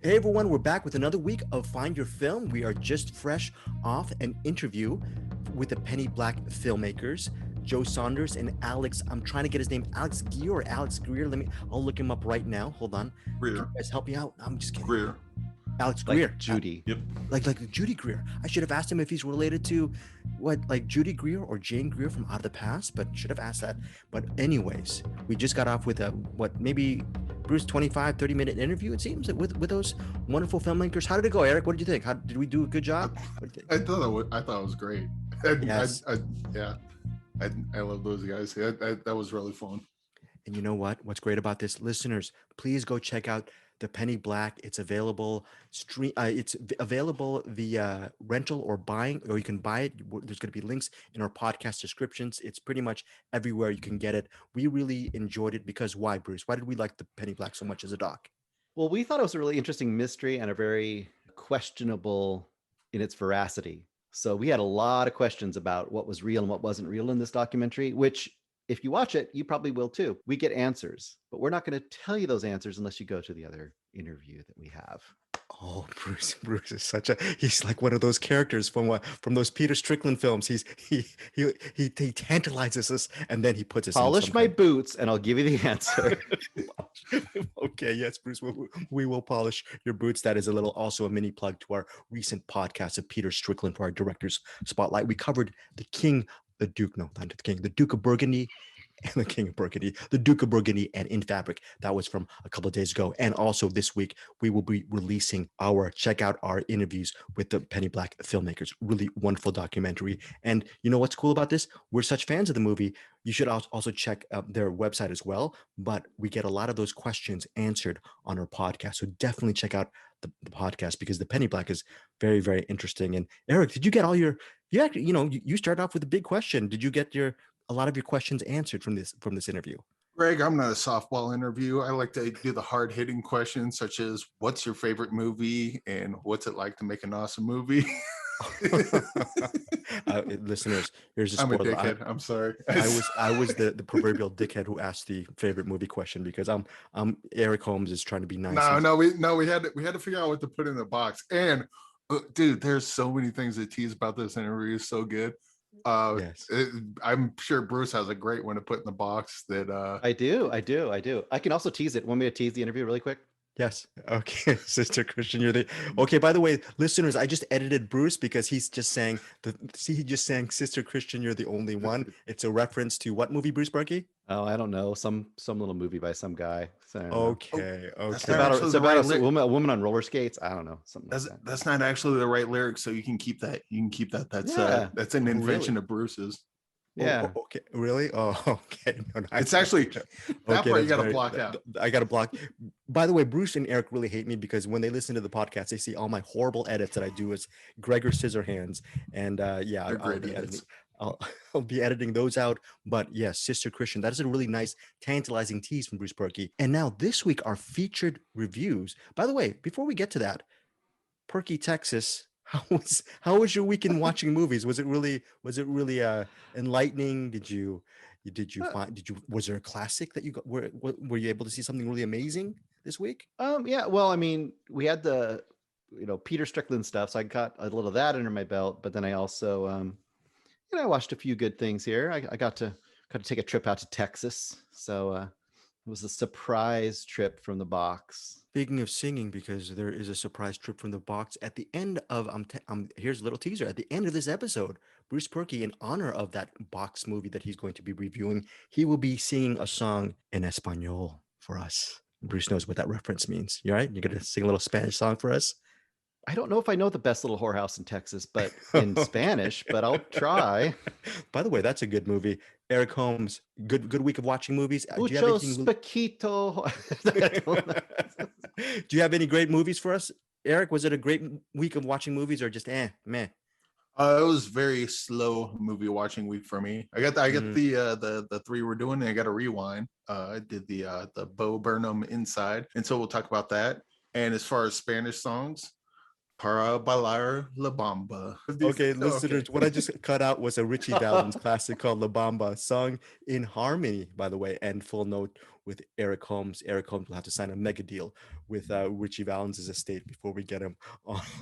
Hey everyone, we're back with another week of Find Your Film. We are just fresh off an interview with the Penny Black filmmakers, Joe Saunders and Alex. I'm trying to get his name, Alex Gear or Alex Greer. I'll look him up right now. Hold on. Can you Greer. guys help me out? I'm just kidding. Greer. Alex Like Greer. Judy. Yep. Like Judy Greer. I should have asked him if he's related to like Judy Greer or Jane Greer from Out of the Past, but should have asked that. But anyways, we just got off with maybe Bruce 25-30 minute interview, it seems, with those wonderful filmmakers. How did it go, Eric? What did you think? How did we do a good job? I thought it was great. Yes. I love those guys. That was really fun. And you know what? What's great about this, listeners? Please go check out the Penny Black. It's available it's available via rental or buying, or you can buy it. There's going to be links in our podcast descriptions. It's pretty much everywhere you can get it. We really enjoyed it because why, Bruce? Why did we like the Penny Black so much as a doc? Well, we thought it was a really interesting mystery and a very questionable in its veracity. So we had a lot of questions about what was real and what wasn't real in this documentary, which if you watch it, you probably will too. We get answers, but we're not going to tell you those answers unless you go to the other interview that we have. Oh, Bruce is he's like one of those characters from those Peter Strickland films. He tantalizes us and then he puts us polish my boots and I'll give you the answer. Okay, yes, Bruce, we will polish your boots. That is also a mini plug to our recent podcast of Peter Strickland for our director's spotlight. We covered the Duke of Burgundy and the King of Burgundy, the Duke of Burgundy, and In Fabric. That was from a couple of days ago. And also this week, we will be releasing check out our interviews with the Penny Black filmmakers. Really wonderful documentary. And you know what's cool about this? We're such fans of the movie. You should also check their website as well. But we get a lot of those questions answered on our podcast. So definitely check out the podcast because the Penny Black is very, very interesting. And Eric, did you get you start off with a big question. Did you get a lot of your questions answered from this interview? Greg, I'm not a softball interview. I like to do the hard-hitting questions, such as what's your favorite movie and what's it like to make an awesome movie? Listeners, here's a I'm spoiler. a dickhead. I'm sorry. I was the proverbial dickhead who asked the favorite movie question because Eric Holmes is trying to be nice. We had to figure out what to put in the box. And dude, there's so many things to tease about this interview. It's so good. Yes. I'm sure Bruce has a great one to put in the box that I do. I can also tease it. Want me to tease the interview really quick? Yes. Okay, Sister Christian, okay. By the way, listeners, I just edited Bruce because he just sang Sister Christian, you're the only one. It's a reference to what movie, Bruce Berkey? Oh, I don't know. Some little movie by some guy. So okay. It's about a woman on roller skates. I don't know. Something like that. That's not actually the right lyric, so you can keep that. That's an invention of Bruce's. Yeah. Oh, okay. Really? Oh, okay. No, it's actually that part you got to block out. I got to block. By the way, Bruce and Eric really hate me because when they listen to the podcast, they see all my horrible edits that I do as Gregor Scissorhands. And I'll be editing those out. But yes, Sister Christian, that is a really nice, tantalizing tease from Bruce Perky. And now this week, our featured reviews. By the way, before we get to that, Perky, Texas. How was your weekend watching movies? Was it really enlightening? Was there a classic that you got? Were you able to see something really amazing this week? Yeah. Well, I mean, we had the Peter Strickland stuff, so I got a little of that under my belt. But then I also I watched a few good things here. I got to take a trip out to Texas, so it was a surprise trip from the box. Speaking of singing, because there is a surprise trip from the box at the end of here's a little teaser. At the end of this episode, Bruce Perky, in honor of that box movie that he's going to be reviewing, he will be singing a song in Espanol for us. Bruce knows what that reference means. You all right? You're gonna sing a little Spanish song for us? I don't know if I know the best little whorehouse in Texas, but in Spanish, but I'll try. By the way, that's a good movie. Eric Holmes, good week of watching movies. Mucho Spaquito. Do you have any great movies for us, Eric? Was it a great week of watching movies or just meh? It was very slow movie watching week for me. I got the three we're doing, and I got to rewind. I did the Bo Burnham Inside, and so we'll talk about that. And as far as Spanish songs, Para Bailar La Bamba. Okay, listeners, what I just cut out was a Richie Valens classic called La Bamba, sung in harmony, by the way, and full note with Eric Holmes. Eric Holmes will have to sign a mega deal with Richie Valens' estate before we get him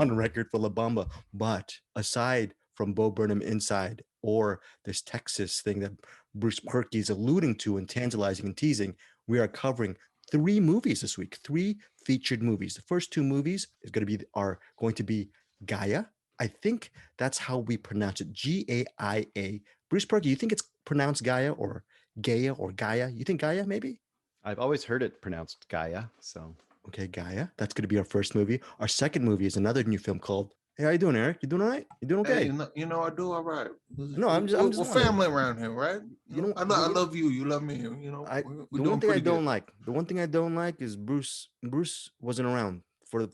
on record for La Bamba. But aside from Bo Burnham Inside or this Texas thing that Bruce Perky is alluding to and tantalizing and teasing, we are covering 3 movies this week, 3 featured movies. The first 2 movies are going to be Gaia. I think that's how we pronounce it. Gaia. Bruce Perky, you think it's pronounced Gaia or Gaia or Gaia? You think Gaia maybe? I've always heard it pronounced Gaia. So okay, Gaia. That's going to be our first movie. Our second movie is another new film called. Hey, how you doing, Eric? You doing all right? You doing okay? Hey, you know, I do all right. No, I'm just we're family around here, right? I love you. You love me. You know, the one thing I don't like is Bruce wasn't around for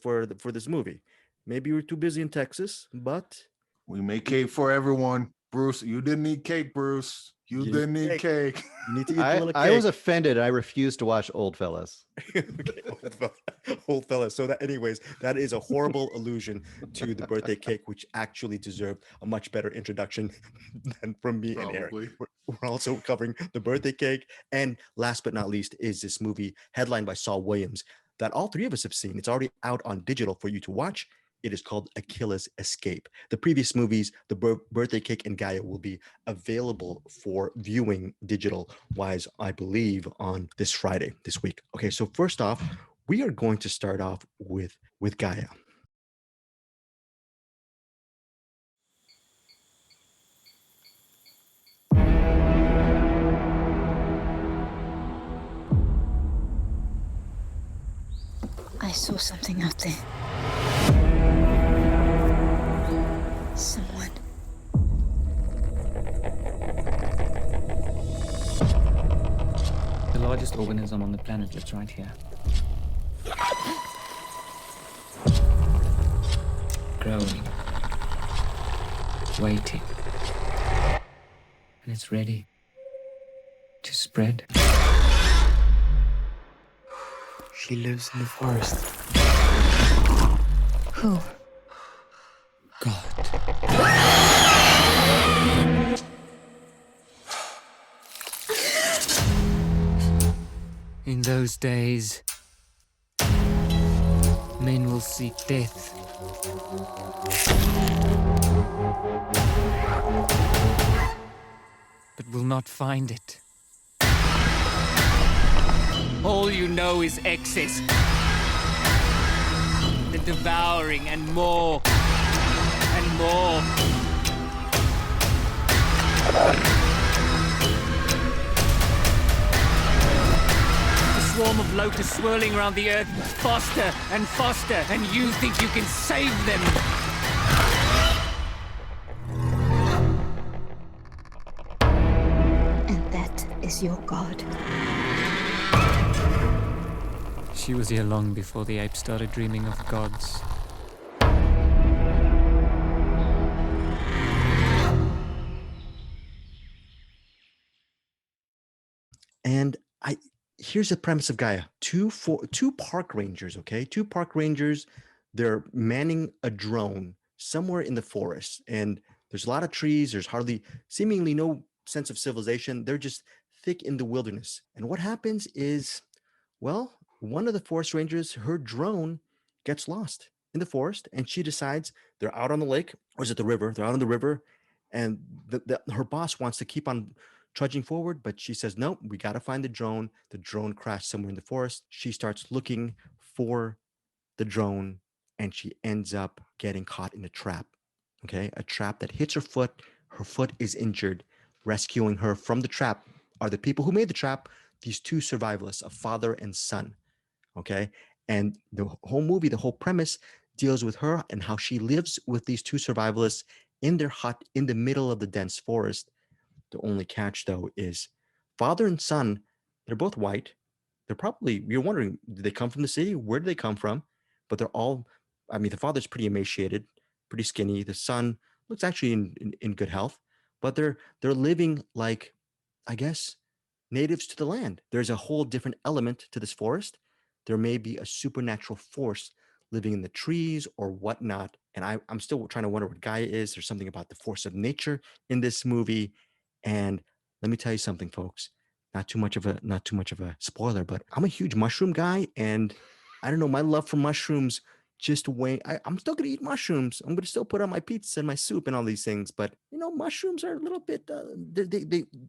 this movie. Maybe you were too busy in Texas, but we make cake for everyone. Bruce, you didn't eat cake, Bruce. You didn't eat cake. You need to eat a little cake. I was offended. I refused to watch Old Fellas. Okay, Old Fellas. So that is a horrible allusion to the birthday cake, which actually deserved a much better introduction than from me and Eric. We're also covering the birthday cake. And last but not least is this movie headlined by Saul Williams that all 3 of us have seen. It's already out on digital for you to watch. It is called Akilla's Escape. The previous movies, The Birthday Cake and Gaia, will be available for viewing digital-wise, I believe, on this Friday, this week. Okay, so first off, we are going to start off with Gaia. I saw something out there. Someone. The largest organism on the planet lives right here. Growing. Waiting. And it's ready to spread. She lives in the forest. Who? God. In those days, men will seek death. But will not find it. All you know is excess. The devouring and more. And more. The swarm of locusts swirling around the earth, faster and faster, and you think you can save them. And that is your god. She was here long before the apes started dreaming of gods. And here's the premise of Gaia. Two park rangers, okay? 2 park rangers, they're manning a drone somewhere in the forest. And there's a lot of trees. There's seemingly no sense of civilization. They're just thick in the wilderness. And what happens is, well, one of the forest rangers, her drone gets lost in the forest. And she decides they're out on the lake, or is it the river? They're out on the river. And her boss wants to keep on trudging forward, but she says, no, we got to find the drone. The drone crashed somewhere in the forest. She starts looking for the drone, and she ends up getting caught in a trap. Okay, a trap that hits her foot. Her foot is injured. Rescuing her from the trap are the people who made the trap, these 2 survivalists, a father and son. Okay, and the whole movie, the whole premise deals with her and how she lives with these 2 survivalists in their hut in the middle of the dense forest. The only catch, though, is father and son, they're both white. They're probably, you're wondering, did they come from the city? Where did they come from? But they're all, the father's pretty emaciated, pretty skinny. The son looks actually in good health, but they're living like, I guess, natives to the land. There's a whole different element to this forest. There may be a supernatural force living in the trees or whatnot. And I'm still trying to wonder what Gaia is. There's something about the force of nature in this movie. And let me tell you something, folks. Not too much of a spoiler, but I'm a huge mushroom guy, and I don't know, my love for mushrooms just I'm still gonna eat mushrooms. I'm gonna still put on my pizza and my soup and all these things, but mushrooms are a little bit.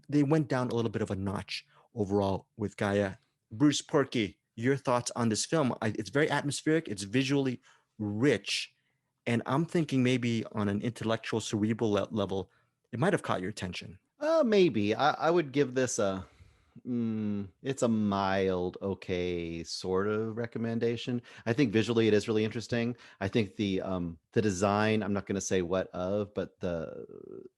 They went down a little bit of a notch overall with Gaia. Bruce Porky, your thoughts on this film? It's very atmospheric. It's visually rich, and I'm thinking maybe on an intellectual, cerebral level, it might have caught your attention. Maybe I would give this it's a mild, okay, sort of recommendation. I think visually it is really interesting. I think the design, I'm not going to say what of, but I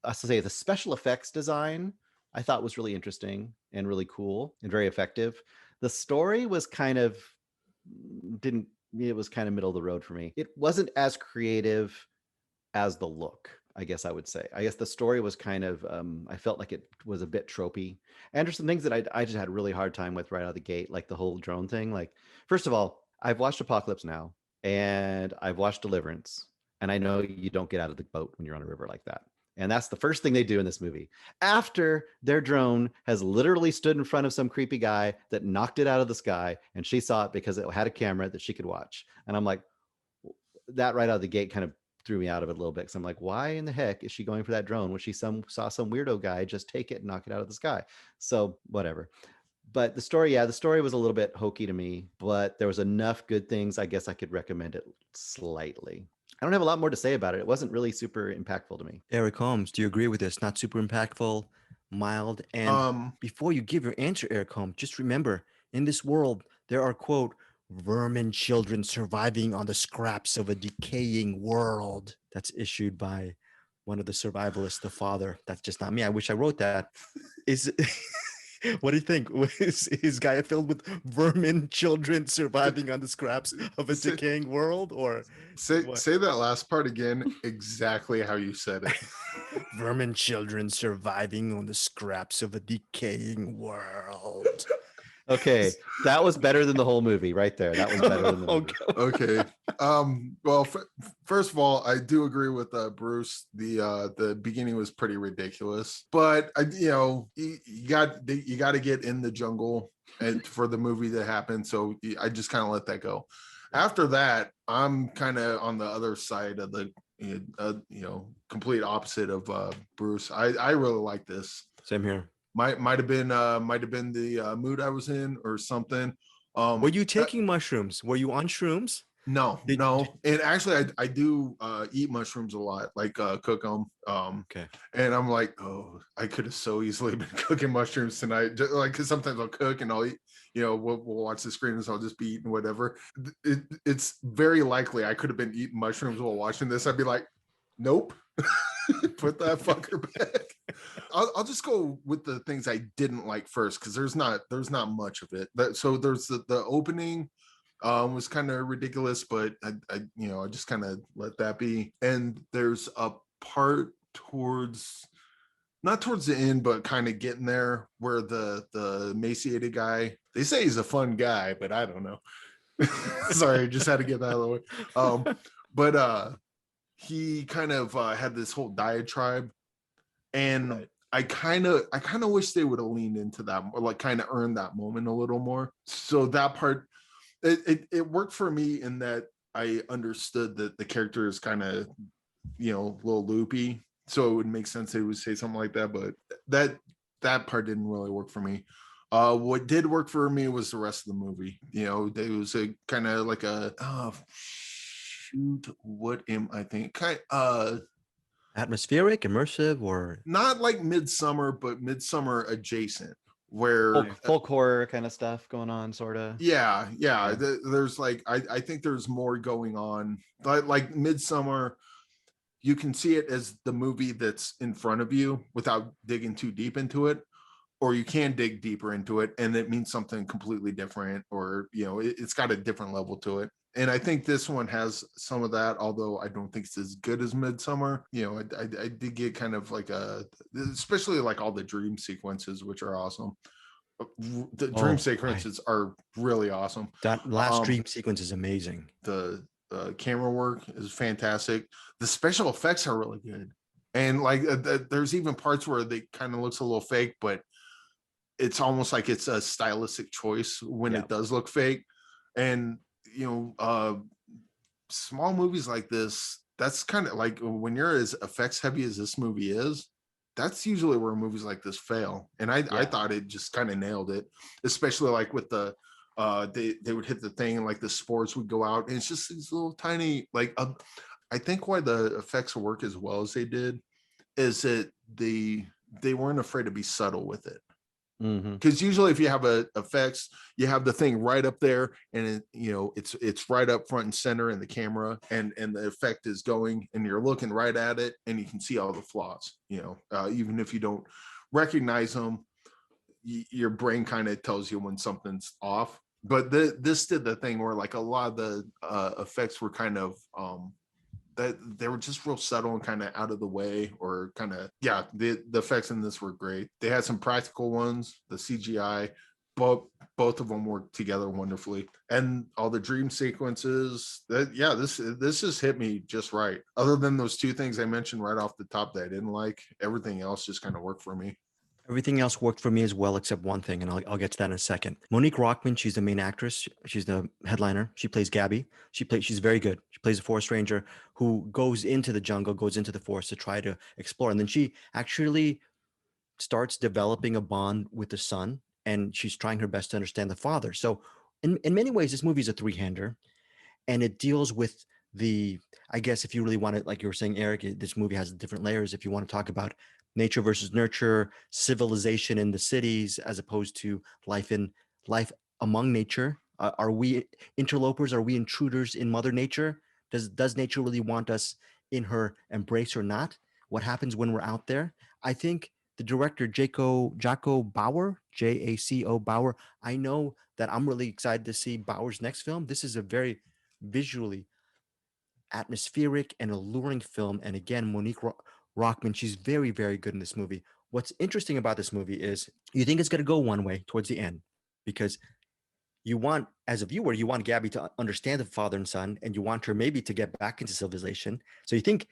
have to say the special effects design I thought was really interesting and really cool and very effective. The story was kind of it was kind of middle of the road for me. It wasn't as creative as the look, I guess I would say. I guess the story was kind of, I felt like it was a bit tropey. And there's some things that I just had a really hard time with right out of the gate, like the whole drone thing. Like, first of all, I've watched Apocalypse Now and I've watched Deliverance. And I know you don't get out of the boat when you're on a river like that. And that's the first thing they do in this movie. After their drone has literally stood in front of some creepy guy that knocked it out of the sky, and she saw it because it had a camera that she could watch. And I'm like, that right out of the gate kind of threw me out of it a little bit, because I'm like, why in the heck is she going for that drone when she saw some weirdo guy just take it and knock it out of the sky? So whatever. But the story was a little bit hokey to me, but there was enough good things, I guess I could recommend it slightly. I don't have a lot more to say about it. It wasn't really super impactful to me. Eric Holmes, do you agree with this? Not super impactful, mild. And before you give your answer, Eric Holmes, just remember, in this world, there are, quote, vermin children surviving on the scraps of a decaying world. That's issued by one of the survivalists, the father. That's just not me. I wish I wrote that. What do you think? Is Gaia filled with vermin children surviving on the scraps of a decaying world? Or say that last part again, exactly how you said it. Vermin children surviving on the scraps of a decaying world. Okay, that was better than the whole movie right there. That was better than the movie. Okay. Well, first of all, I do agree with Bruce. The beginning was pretty ridiculous, but you got to get in the jungle and for the movie to happen. So I just kind of let that go. After that, I'm kind of on the other side of the complete opposite of Bruce. I really like this. Same here. Might have been the mood I was in or something. Were you taking mushrooms? Were you on shrooms? No. And actually, I do eat mushrooms a lot, like cook them. Okay. And I'm like, oh, I could have so easily been cooking mushrooms tonight. Just, like, because sometimes I'll cook and I'll eat. We'll watch the screen, so I'll just be eating whatever. It's very likely I could have been eating mushrooms while watching this. I'd be like, nope. Put that fucker back. I'll just go with the things I didn't like first, because there's not much of it. So there's the opening was kind of ridiculous, but I just kind of let that be. And there's a part not towards the end, but kind of getting there, where the emaciated guy, they say he's a fun guy, but I don't know. Sorry, just had to get that out of the way. But he kind of had this whole diatribe, and right. I kind of wish they would have leaned into that, or like kind of earned that moment a little more. So that part, it worked for me in that I understood that the character is kind of, a little loopy, so it would make sense they would say something like that. But that part didn't really work for me. What did work for me was the rest of the movie. It was a kind of like a what am I thinking? Atmospheric, immersive, or not like Midsummer, but Midsummer adjacent, where folk horror kind of stuff going on, sort of. Yeah. There's like I think there's more going on. Like Midsummer, you can see it as the movie that's in front of you without digging too deep into it, or you can dig deeper into it and it means something completely different, or it's got a different level to it. And I think this one has some of that, although I don't think it's as good as Midsummer. I did get kind of like especially like all the dream sequences, which are awesome. The dream sequences are really awesome. That last dream sequence is amazing. The camera work is fantastic. The special effects are really good, and like there's even parts where they kind of looks a little fake, but it's almost like it's a stylistic choice when it does look fake. And small movies like this, that's kind of like when you're as effects heavy as this movie is, that's usually where movies like this fail. And I thought it just kind of nailed it, especially like with the they would hit the thing and like the spores would go out, and it's just these little tiny like I think why the effects work as well as they did is that they weren't afraid to be subtle with it. Because usually if you have effects, you have the thing right up there, and it's right up front and center in the camera, and the effect is going, and you're looking right at it, and you can see all the flaws. Even if you don't recognize them, your brain kind of tells you when something's off. But this did the thing where like a lot of the effects were kind of that they were just real subtle and kind of out of the way, or kind of the effects in this were great. They had some practical ones, the CGI, both of them worked together wonderfully, and all the dream sequences. This just hit me just right. Other than those two things I mentioned right off the top that I didn't like, everything else just kind of worked for me. Everything else worked for me as well, except one thing, and I'll get to that in a second. Monique Rockman, she's the main actress. She's the headliner. She plays Gabby. She's very good. She plays a forest ranger who goes into the jungle, goes into the forest to try to explore. And then she actually starts developing a bond with the son, and she's trying her best to understand the father. So in many ways, this movie is a three-hander, and it deals with I guess if you really want to, like you were saying, Eric, this movie has different layers. If you want to talk about nature versus nurture, civilization in the cities as opposed to life among nature. Are we interlopers? Are we intruders in Mother Nature? Does nature really want us in her embrace or not? What happens when we're out there? I think the director, Jaco Bauer, Jaco Bauer, I know that I'm really excited to see Bauer's next film. This is a very visually atmospheric and alluring film. And again, Monique Rockman, she's very, very good in this movie. What's interesting about this movie is you think it's going to go one way towards the end, because you want, as a viewer, you want Gabby to understand the father and son, and you want her maybe to get back into civilization. So you think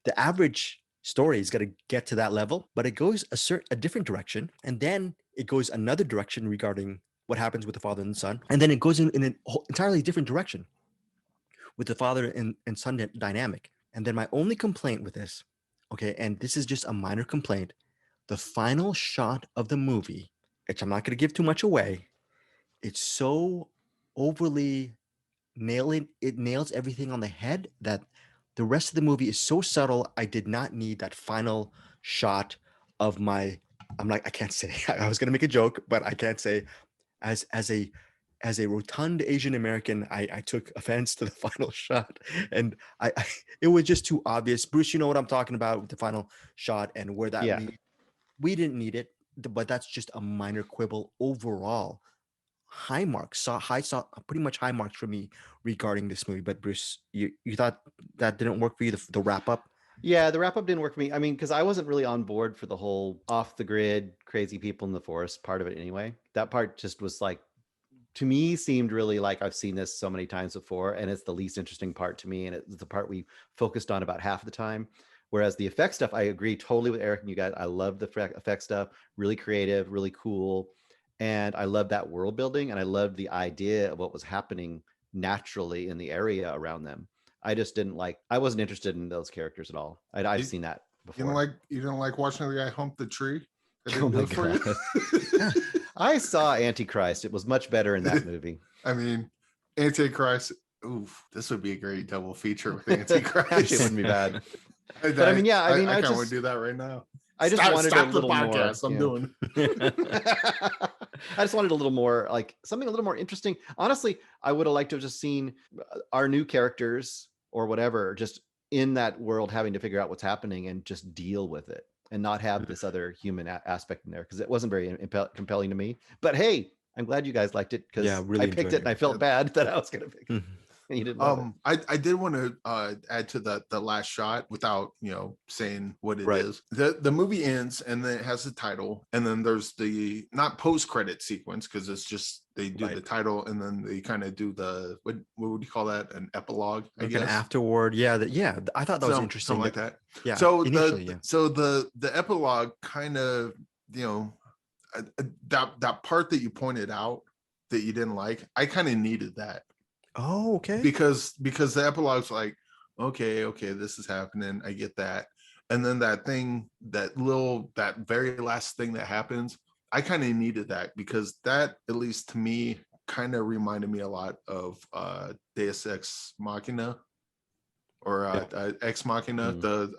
the average story is going to get to that level, but it goes a different direction. And then it goes another direction regarding what happens with the father and the son. And then it goes in an entirely different direction with the father and son dynamic. And then my only complaint with this, okay, and this is just a minor complaint, the final shot of the movie, which I'm not going to give too much away, it's so overly it nails everything on the head that the rest of the movie is so subtle. I did not need that final shot of I can't say, I was going to make a joke, but I can't say, as a rotund Asian American, I took offense to the final shot, and it was just too obvious. Bruce, you know what I'm talking about with the final shot and where that leads. We didn't need it, but that's just a minor quibble. Overall, high marks, pretty much high marks for me regarding this movie. But Bruce, you thought that didn't work for you, the wrap up? Yeah, the wrap up didn't work for me. I mean, because I wasn't really on board for the whole off the grid, crazy people in the forest part of it anyway. That part just was like, to me, seemed really like I've seen this so many times before, and it's the least interesting part to me, and it's the part we focused on about half the time. Whereas the effect stuff, I agree totally with Eric and you guys. I love the effect stuff, really creative, really cool. And I love that world building, and I loved the idea of what was happening naturally in the area around them. I wasn't interested in those characters at all. I've seen that before. You don't like watching the guy hump the tree? Oh my God. I saw Antichrist. It was much better in that movie. I mean, Antichrist. Oof, this would be a great double feature with Antichrist. Actually, it wouldn't be bad. But I I kind of want to do that right now. I just wanted a little more. I'm doing. I just wanted a little more, like something a little more interesting. Honestly, I would have liked to have just seen our new characters or whatever, just in that world, having to figure out what's happening and just deal with it, and not have this other human aspect in there, because it wasn't very compelling to me. But hey, I'm glad you guys liked it, because I picked it and I felt bad that I was going to pick it. You didn't love it. I did want to add to the last shot without saying what it Right. is. The movie ends and then it has the title, and then there's the not post credit sequence because it's just they do the title and then they kind of do the what would you call that, an epilogue? I Like guess an afterward. Yeah, I thought that was interesting. Something like that. Yeah. So initially, the epilogue kind of that part that you pointed out that you didn't like, I kind of needed that. Oh, okay. Because the epilogue's like, okay, this is happening. I get that. And then that very last thing that happens, I kind of needed that because that, at least to me, kind of reminded me a lot of Deus Ex Machina or Ex Machina, the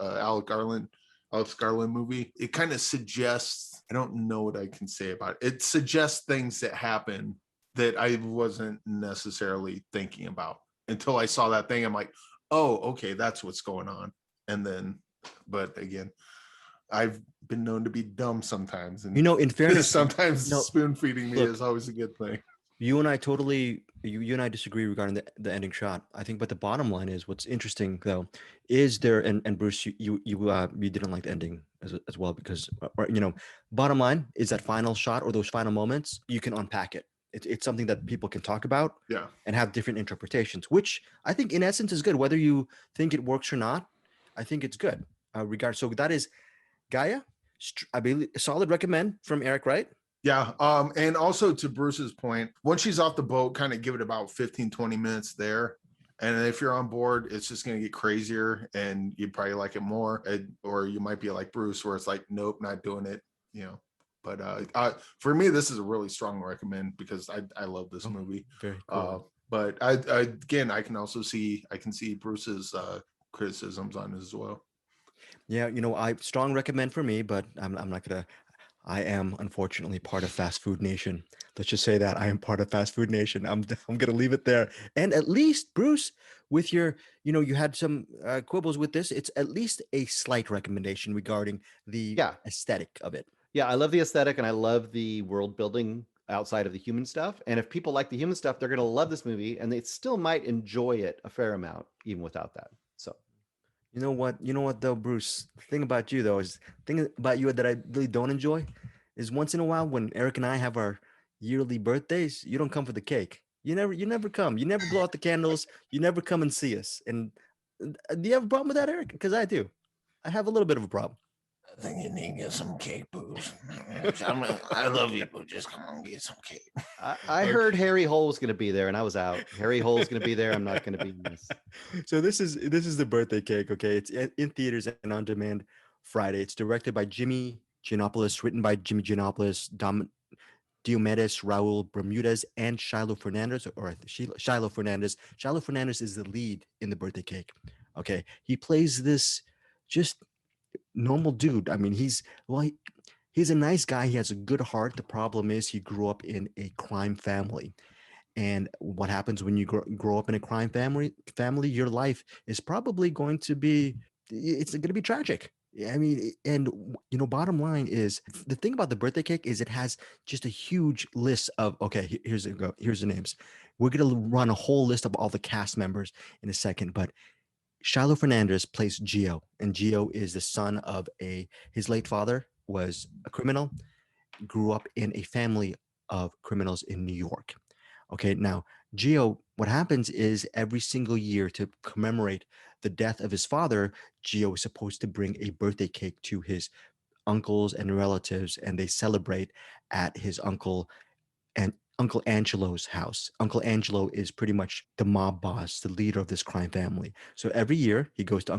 Alex Garland movie. It kind of suggests, I don't know what I can say about it. It suggests things that happen that I wasn't necessarily thinking about until I saw that thing. I'm like, oh, okay, that's what's going on. And then, but again, I've been known to be dumb sometimes. And in fairness, sometimes spoon feeding me is always a good thing. You and I disagree regarding the ending shot. I think, but the bottom line is what's interesting though, is there, and Bruce, you didn't like the ending as well because, bottom line is that final shot or those final moments, you can unpack it. It's something that people can talk about and have different interpretations, which I think in essence is good. Whether you think it works or not, I think it's good. So that is Gaia. I believe a solid recommend from Eric, right? Yeah. And also to Bruce's point, once she's off the boat, kind of give it about 15-20 minutes there. And if you're on board, it's just going to get crazier and you'd probably like it more. Or you might be like Bruce, where it's like, nope, not doing it, But for me, this is a really strong recommend because I love this movie. Very cool. But I can see Bruce's criticisms on it as well. Yeah, I strong recommend for me, but I'm not gonna. I am unfortunately part of Fast Food Nation. Let's just say that I am part of Fast Food Nation. I'm gonna leave it there. And at least Bruce, with your, you had some quibbles with this. It's at least a slight recommendation regarding the aesthetic of it. Yeah, I love the aesthetic and I love the world building outside of the human stuff. And if people like the human stuff, they're going to love this movie and they still might enjoy it a fair amount, even without that. So, you know what though, Bruce, the thing about you that I really don't enjoy is once in a while when Eric and I have our yearly birthdays, you don't come for the cake. You never come. You never blow out the candles. You never come and see us. And do you have a problem with that, Eric? Because I do. I have a little bit of a problem. I think you need to get some cake, Booze. I love you, but just come on and get some cake. I heard Harry Hole was going to be there, and I was out. Harry Hole's going to be there. I'm not going to be in this. So this is the birthday cake. Okay, it's in theaters and on demand Friday. It's directed by Jimmy Giannopoulos, written by Jimmy Giannopoulos, Diomedes Raul Bermudez, and Shiloh Fernandez, or Shiloh Fernandez. Shiloh Fernandez is the lead in the birthday cake. Okay, he plays this just normal dude. I mean, he's a nice guy. He has a good heart. The problem is he grew up in a crime family. And what happens when you grow up in a crime family, your life is probably going to be tragic. I mean, and bottom line is the thing about the birthday cake is it has just a huge list of, okay, here's the names. We're going to run a whole list of all the cast members in a second, but Shiloh Fernandez plays Gio, and Gio is the son of his late father was a criminal, grew up in a family of criminals in New York. Okay, now Gio, what happens is every single year to commemorate the death of his father, Gio is supposed to bring a birthday cake to his uncles and relatives, and they celebrate at his Uncle Angelo's house. Uncle Angelo is pretty much the mob boss, the leader of this crime family. So every year he goes to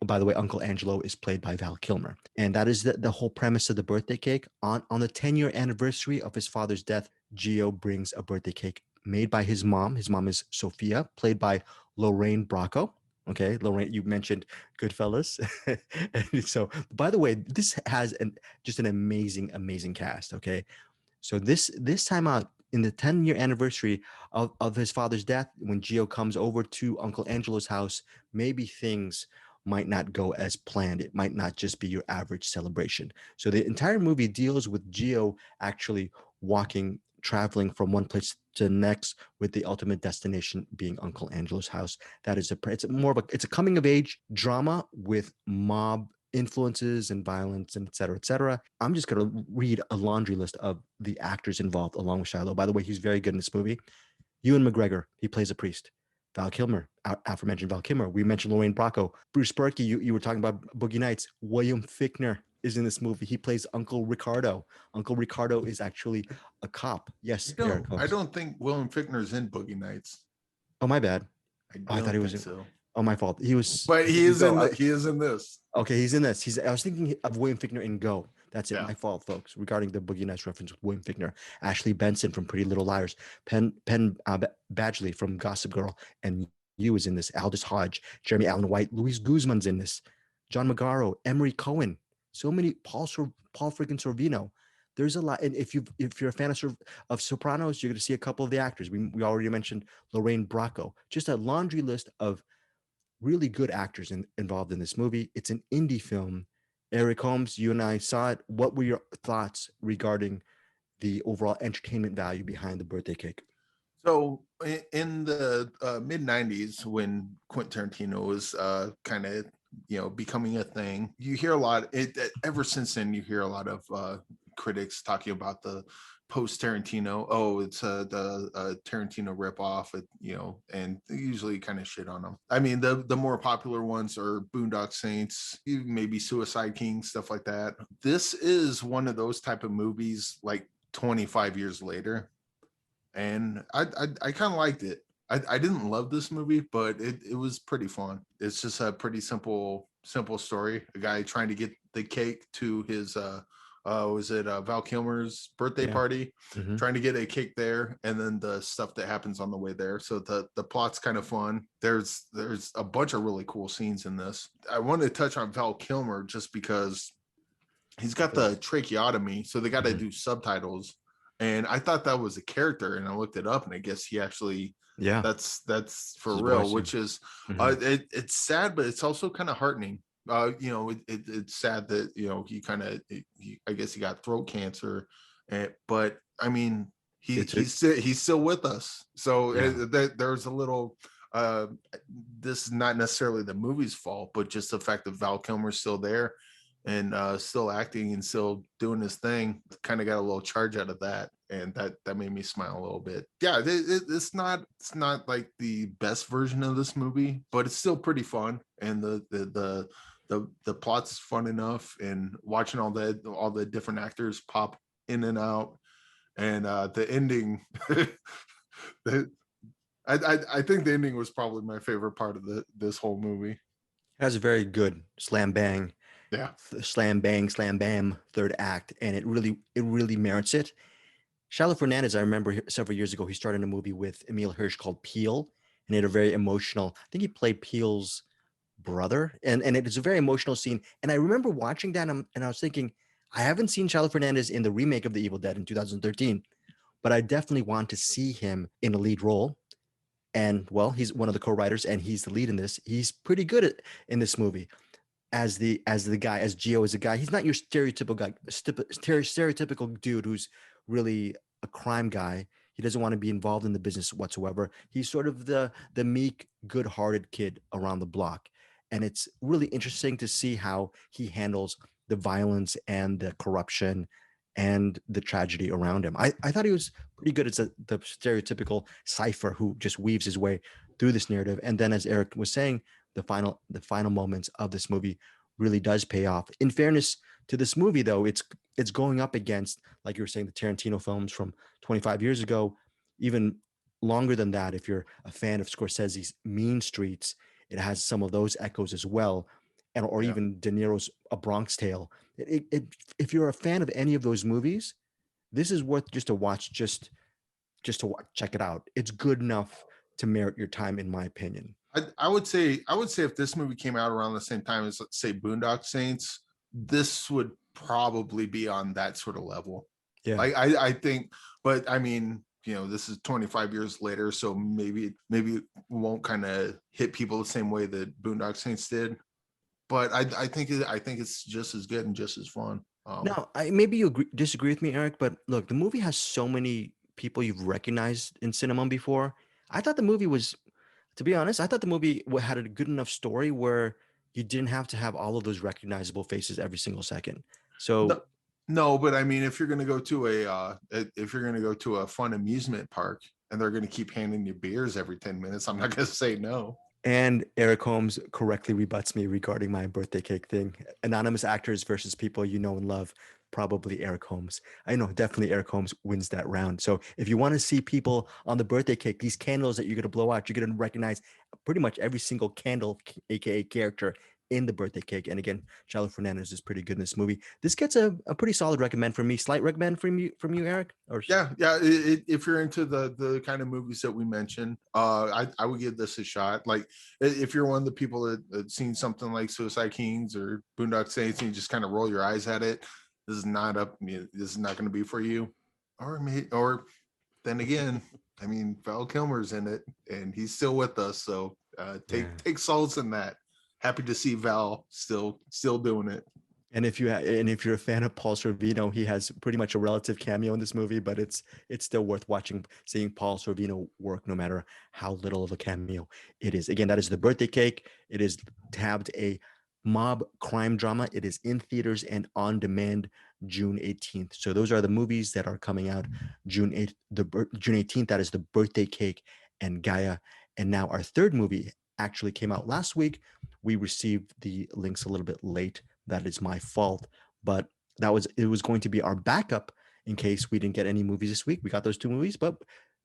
by the way, Uncle Angelo is played by Val Kilmer. And that is the whole premise of the birthday cake. On the 10-year anniversary of his father's death, Gio brings a birthday cake made by his mom. His mom is Sophia, played by Lorraine Bracco. Okay, Lorraine, you mentioned Goodfellas. And so, by the way, this has just an amazing cast. Okay, so this time out, in the 10-year anniversary of his father's death, when Gio comes over to Uncle Angelo's house, maybe things might not go as planned. It might not just be your average celebration. So the entire movie deals with Gio actually traveling from one place to the next, with the ultimate destination being Uncle Angelo's house. That is it's a coming of age drama with mob influences and violence and et cetera, et cetera. I'm just going to read a laundry list of the actors involved along with Shiloh. By the way, he's very good in this movie. Ewan McGregor, he plays a priest. Val Kilmer, aforementioned Val Kilmer. We mentioned Lorraine Bracco. Bruce Berkey, you were talking about Boogie Nights. William Fichtner is in this movie. He plays Uncle Ricardo. Uncle Ricardo is actually a cop. Yes, Eric. I don't think William Fichtner's in Boogie Nights. Oh, my bad. I thought he was in. so. Oh, my fault. He was. But he is in this. Okay, he's in this. I was thinking of William Fichtner in Go. That's it. Yeah. My fault, folks. Regarding the Boogie Nights reference with William Fichtner, Ashley Benson from Pretty Little Liars, Penn Badgley from Gossip Girl, and you is in this. Aldous Hodge, Jeremy Allen White, Luis Guzman's in this. John Magaro, Emery Cohen, so many. Paul freaking Sorvino. There's a lot. And if you're a fan of Sopranos, you're going to see a couple of the actors. We already mentioned Lorraine Bracco. Just a laundry list of really good actors involved in this movie. It's an indie film. Eric Holmes, you and I saw it. What were your thoughts regarding the overall entertainment value behind the birthday cake? So in the mid 90s, when Quentin Tarantino was kind of, becoming a thing, you hear a lot. Ever since then, you hear a lot of critics talking about the post Tarantino. Oh, it's the Tarantino ripoff, and they usually kind of shit on them. I mean, the more popular ones are Boondock Saints, maybe Suicide King, stuff like that. This is one of those type of movies, like 25 years later. And I kind of liked it. I didn't love this movie, but it was pretty fun. It's just a pretty simple story. A guy trying to get the cake to his Val Kilmer's birthday party, trying to get a cake there, and then the stuff that happens on the way there. So the plot's kind of fun. There's a bunch of really cool scenes in this. I want to touch on Val Kilmer just because he's got the tracheotomy, so they got to do subtitles. And I thought that was a character, and I looked it up, and I guess he actually, that's for real, which is, it's sad, but it's also kind of heartening. It's sad that, I guess he got throat cancer, but I mean, he's still with us. So there's a little, this is not necessarily the movie's fault, but just the fact that Val Kilmer's still there and still acting and still doing his thing, kind of got a little charge out of that, and that made me smile a little bit. Yeah, it's not like the best version of this movie, but it's still pretty fun, and the plot's fun enough, and watching all the different actors pop in and out, and the ending. I think the ending was probably my favorite part of this whole movie. It has a very good slam bang. Yeah, slam bang, slam bam, third act, and it really merits it. Shiloh Fernandez, I remember several years ago, he started a movie with Emile Hirsch called Peel, and it had a very emotional. I think he played Peel's brother, and it is a very emotional scene. And I remember watching that, and I was thinking, I haven't seen Shiloh Fernandez in the remake of The Evil Dead in 2013, but I definitely want to see him in a lead role. And well, he's one of the co-writers, and he's the lead in this. He's pretty good in this movie. As the guy, as Gio is a guy, he's not your stereotypical dude who's really a crime guy. He doesn't want to be involved in the business whatsoever. He's sort of the meek, good-hearted kid around the block. And it's really interesting to see how he handles the violence and the corruption and the tragedy around him. I thought he was pretty good as the stereotypical cipher who just weaves his way through this narrative. And then, as Eric was saying, the final moments of this movie really does pay off. In fairness to this movie, though, it's going up against, like you were saying, the Tarantino films from 25 years ago, even longer than that. If you're a fan of Scorsese's Mean Streets, it has some of those echoes as well, or even De Niro's A Bronx Tale. If you're a fan of any of those movies, this is worth just to watch, just to watch, check it out. It's good enough to merit your time, in my opinion. I would say if this movie came out around the same time as, let's say, Boondock Saints, this would probably be on that sort of level. Yeah, I think, but I mean, this is 25 years later, so maybe it won't kind of hit people the same way that Boondock Saints did. But I think it's just as good and just as fun. Now, maybe you disagree with me, Eric, but look, the movie has so many people you've recognized in cinema before. I thought the movie was, to be honest, I thought the movie had a good enough story where you didn't have to have all of those recognizable faces every single second. So No, no, but I mean, if you're gonna go to if you're gonna go to a fun amusement park and they're gonna keep handing you beers every 10 minutes, I'm not gonna say no. And Eric Holmes correctly rebuts me regarding my birthday cake thing. Anonymous actors versus people you know and love. Probably Eric Holmes. I know, definitely Eric Holmes wins that round. So if you want to see people on the birthday cake, these candles that you're going to blow out, you're going to recognize pretty much every single candle, aka character in the birthday cake. And again, Shiloh Fernandez is pretty good in this movie. This gets a pretty solid recommend from me. Slight recommend from you, Eric? Or Yeah, if you're into the kind of movies that we mentioned, I would give this a shot. Like if you're one of the people that seen something like Suicide Kings or Boondock Saints and you just kind of roll your eyes at it, this is not going to be for you. Or then again, I mean, Val Kilmer's in it and he's still with us, so take solace in that. Happy to see Val still doing it. And if you're a fan of Paul Sorvino, he has pretty much a relative cameo in this movie, but it's still worth watching, seeing Paul Sorvino work, no matter how little of a cameo it is. Again, that is The Birthday Cake. It is tabbed a mob crime drama. It is in theaters and on demand June 18th. So those are the movies that are coming out June 18th. That is The Birthday Cake and Gaia. And now our third movie actually came out last week. We received the links a little bit late. That is my fault, but it was going to be our backup in case we didn't get any movies this week. We got those two movies, but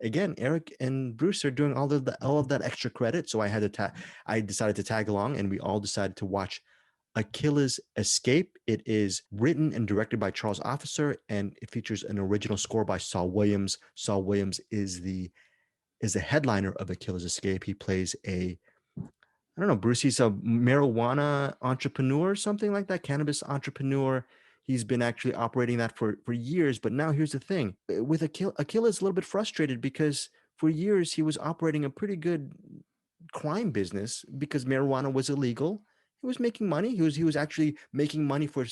again, Eric and Bruce are doing all of that extra credit, so I decided to tag along, and we all decided to watch Akilla's Escape. It is written and directed by Charles Officer, and it features an original score by Saul Williams. Saul Williams is the headliner of Akilla's Escape. He plays I don't know, Bruce, he's a marijuana entrepreneur or something like that, cannabis entrepreneur. He's been actually operating that for years. But now here's the thing. With Akilla is a little bit frustrated because for years he was operating a pretty good crime business because marijuana was illegal. He was making money. He was actually making money for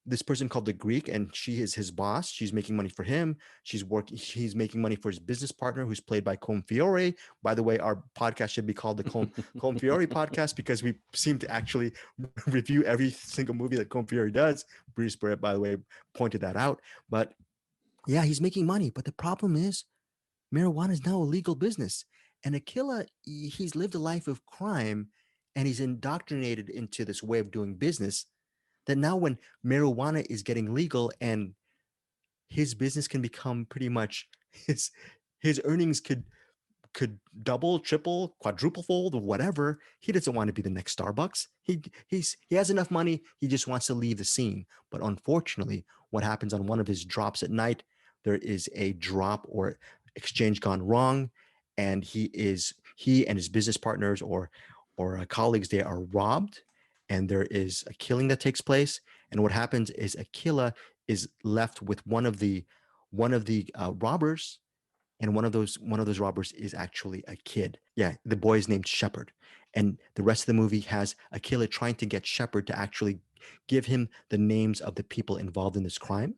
this person called the Greek, and she is his boss. She's making money for him. He's making money for his business partner, who's played by Colm Fiore. By the way, our podcast should be called the Colm Fiore podcast because we seem to actually review every single movie that Colm Fiore does. Bruce Barrett, by the way, pointed that out. But yeah, he's making money. But the problem is marijuana is now a legal business. And Akilla, he's lived a life of crime and he's indoctrinated into this way of doing business that now when marijuana is getting legal and his business can become pretty much his earnings could double, triple, quadruple fold, or whatever. He doesn't want to be the next Starbucks. He has enough money. He just wants to leave the scene. But unfortunately, what happens on one of his drops at night, there is a drop or exchange gone wrong, and he and his business partners or colleagues, they are robbed. And there is a killing that takes place. And what happens is Akilla is left with one of the robbers, and one of those robbers is actually a kid. Yeah, the boy is named Shepard. And the rest of the movie has Akilla trying to get Shepard to actually give him the names of the people involved in this crime.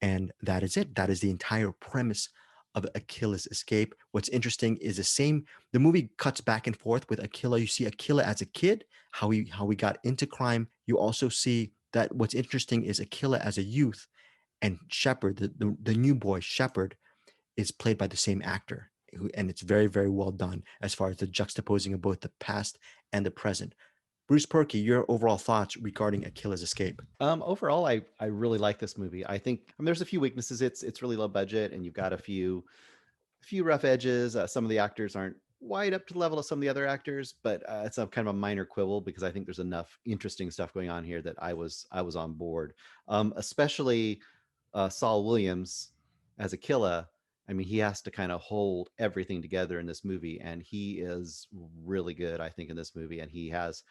And that is it. That is the entire premise of Akilla's Escape. What's interesting is the movie cuts back and forth with Akilla. You see Akilla as a kid, how he got into crime. You also see that what's interesting is Akilla as a youth, and Shepard, the new boy Shepard, is played by the same actor. And it's very, very well done as far as the juxtaposing of both the past and the present. Bruce Perky, your overall thoughts regarding Akilla's Escape? Overall, I really like this movie. I think there's a few weaknesses. It's really low budget, and you've got a few rough edges. Some of the actors aren't quite up to the level of some of the other actors, but it's a kind of a minor quibble because I think there's enough interesting stuff going on here that I was on board. Especially Saul Williams as Akilla. I mean, he has to kind of hold everything together in this movie, and he is really good, I think, in this movie. And he has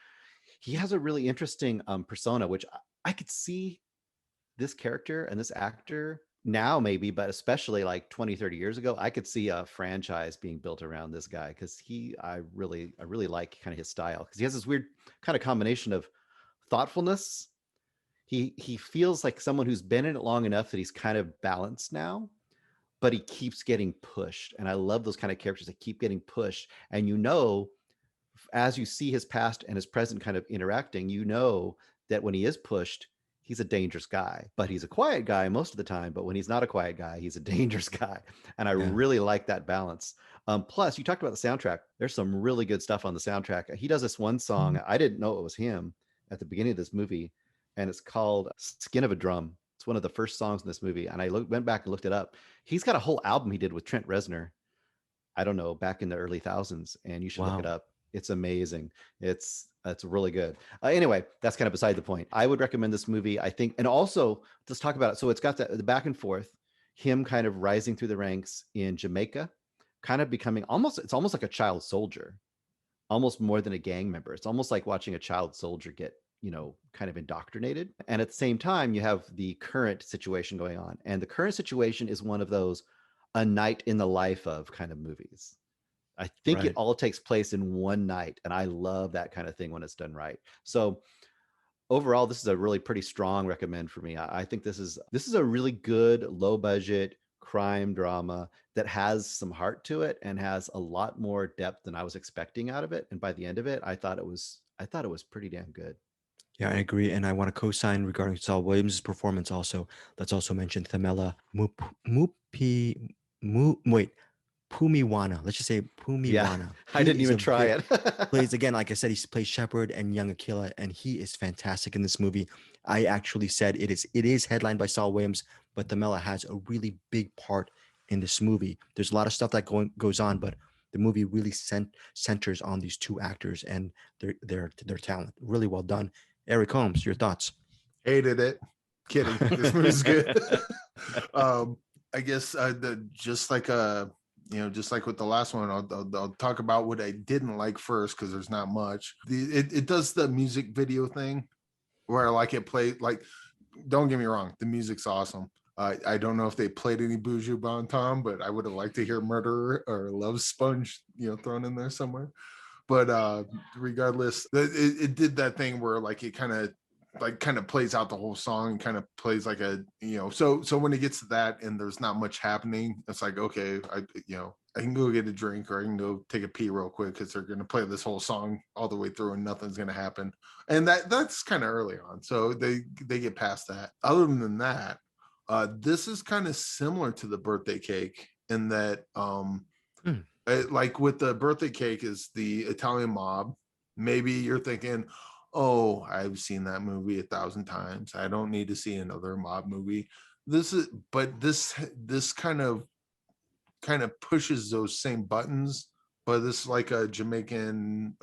a really interesting persona, which I could see this character and this actor now maybe, but especially like 20, 30 years ago, I could see a franchise being built around this guy because I really like kind of his style because he has this weird kind of combination of thoughtfulness. He feels like someone who's been in it long enough that he's kind of balanced now, but he keeps getting pushed. And I love those kind of characters that keep getting pushed. And you know, as you see his past and his present kind of interacting, you know that when he is pushed, he's a dangerous guy, but he's a quiet guy most of the time. But when he's not a quiet guy, he's a dangerous guy. And I really like that balance. Plus, you talked about the soundtrack. There's some really good stuff on the soundtrack. He does this one song. I didn't know it was him at the beginning of this movie, and it's called Skin of a Drum. It's one of the first songs in this movie. And I went back and looked it up. He's got a whole album he did with Trent Reznor. I don't know, back in the early thousands, and you should look it up. It's amazing. It's really good. Anyway, that's kind of beside the point. I would recommend this movie, I think. And also, let's talk about it. So it's got the back and forth, him kind of rising through the ranks in Jamaica, kind of becoming it's almost like a child soldier, almost more than a gang member. It's almost like watching a child soldier get, kind of indoctrinated. And at the same time, you have the current situation going on. And the current situation is one of those a night in the life of kind of movies. I think it all takes place in one night. And I love that kind of thing when it's done right. So overall, this is a really pretty strong recommend for me. I think this is a really good low budget crime drama that has some heart to it and has a lot more depth than I was expecting out of it. And by the end of it, I thought it was pretty damn good. Yeah, I agree. And I want to co-sign regarding Saul Williams' performance also. Let's also mention Thamela Pumiwana. Let's just say Pumiwana. Yeah, I didn't even try it. Plays again, like I said, he plays Shepard and young Akilla, and he is fantastic in this movie. I actually said it is headlined by Saul Williams, but Thamela has a really big part in this movie. There's a lot of stuff that goes on, but the movie really centers on these two actors and their talent. Really well done. Eric Holmes, your thoughts? Hated it. Kidding. This movie's good. I guess just like with the last one, I'll talk about what I didn't like first because there's not much. It does the music video thing where like it played like. Don't get me wrong, the music's awesome. I don't know if they played any Buju Banton, but I would have liked to hear Murderer or Love Sponge, thrown in there somewhere. But regardless, it did that thing where like it kind of plays out the whole song and kind of plays like a so when it gets to that and there's not much happening, it's like, okay, I can go get a drink or I can go take a pee real quick because they're going to play this whole song all the way through and nothing's going to happen. And that's kind of early on, so they get past that. Other than that, this is kind of similar to the birthday cake in that like with the birthday cake is the Italian mob. Maybe you're thinking, oh, I've seen that movie 1,000 times. I don't need to see another mob movie. This kind of pushes those same buttons, but it's like a Jamaican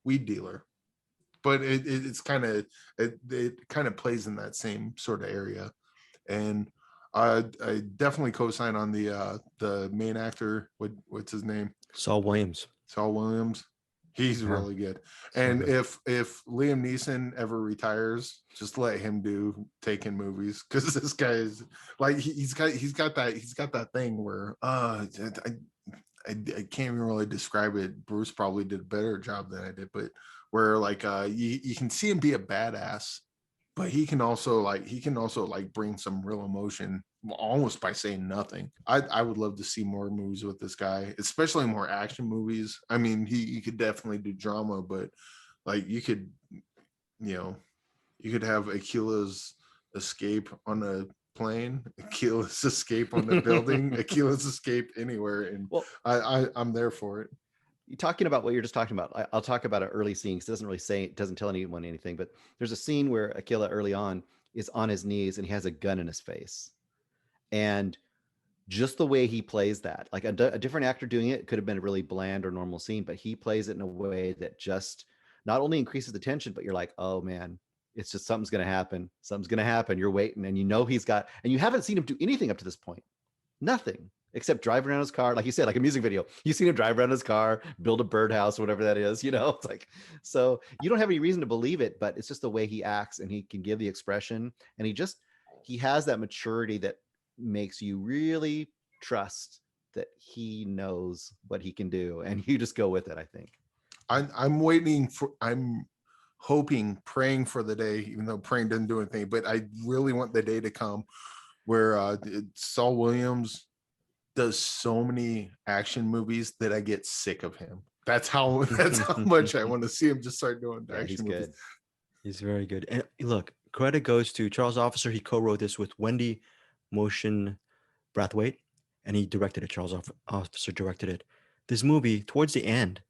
weed dealer. But it kind of plays in that same sort of area. And I definitely co-sign on the main actor. What's his name? Saul Williams. He's really good. And if Liam Neeson ever retires, just let him do Taken movies because this guy is like he's got that thing where I can't even really describe it. Bruce probably did a better job than I did, but where like you can see him be a badass, but he can also bring some real emotion almost by saying nothing. I would love to see more movies with this guy, especially more action movies. I mean, he could definitely do drama, but like you could have Akilla's escape on a plane, Akilla's escape on the building, Akilla's escape anywhere, and I'm there for it. You're talking about what you're just talking about. I'll talk about an early scene because it doesn't tell anyone anything, but there's a scene where Akilla early on is on his knees and he has a gun in his face. And just the way he plays that, like a different actor doing it could have been a really bland or normal scene, but he plays it in a way that just not only increases the tension, but you're like, oh man, it's just something's going to happen. Something's going to happen. You're waiting and and you haven't seen him do anything up to this point. Nothing. Except drive around his car, like you said, like a music video. You've seen him drive around his car, build a birdhouse, whatever that is, It's like, so you don't have any reason to believe it, but it's just the way he acts and he can give the expression. And he has that maturity that makes you really trust that he knows what he can do. And you just go with it, I think. I'm hoping, praying for the day, even though praying doesn't do anything, but I really want the day to come where Saul Williams does so many action movies that I get sick of him. That's how much I want to see him just start doing Yeah, he's action movies. good. He's very good. And look, credit goes to Charles Officer. He co-wrote this with Wendy Motion Brathwaite, and he directed it. Charles Officer directed it. This movie, towards the end,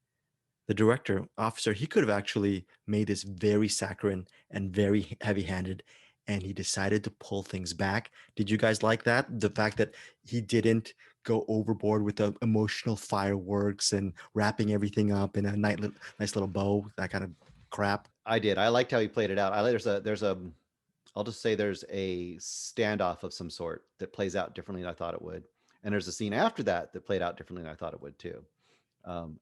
the director, Officer, he could have actually made this very saccharine and very heavy-handed, and he decided to pull things back. Did you guys like that? The fact that he didn't go overboard with the emotional fireworks and wrapping everything up in a nice little bow, that kind of crap. I did. I liked how he played it out. I'll just say there's a standoff of some sort that plays out differently than I thought it would. And there's a scene after that that played out differently than I thought it would too.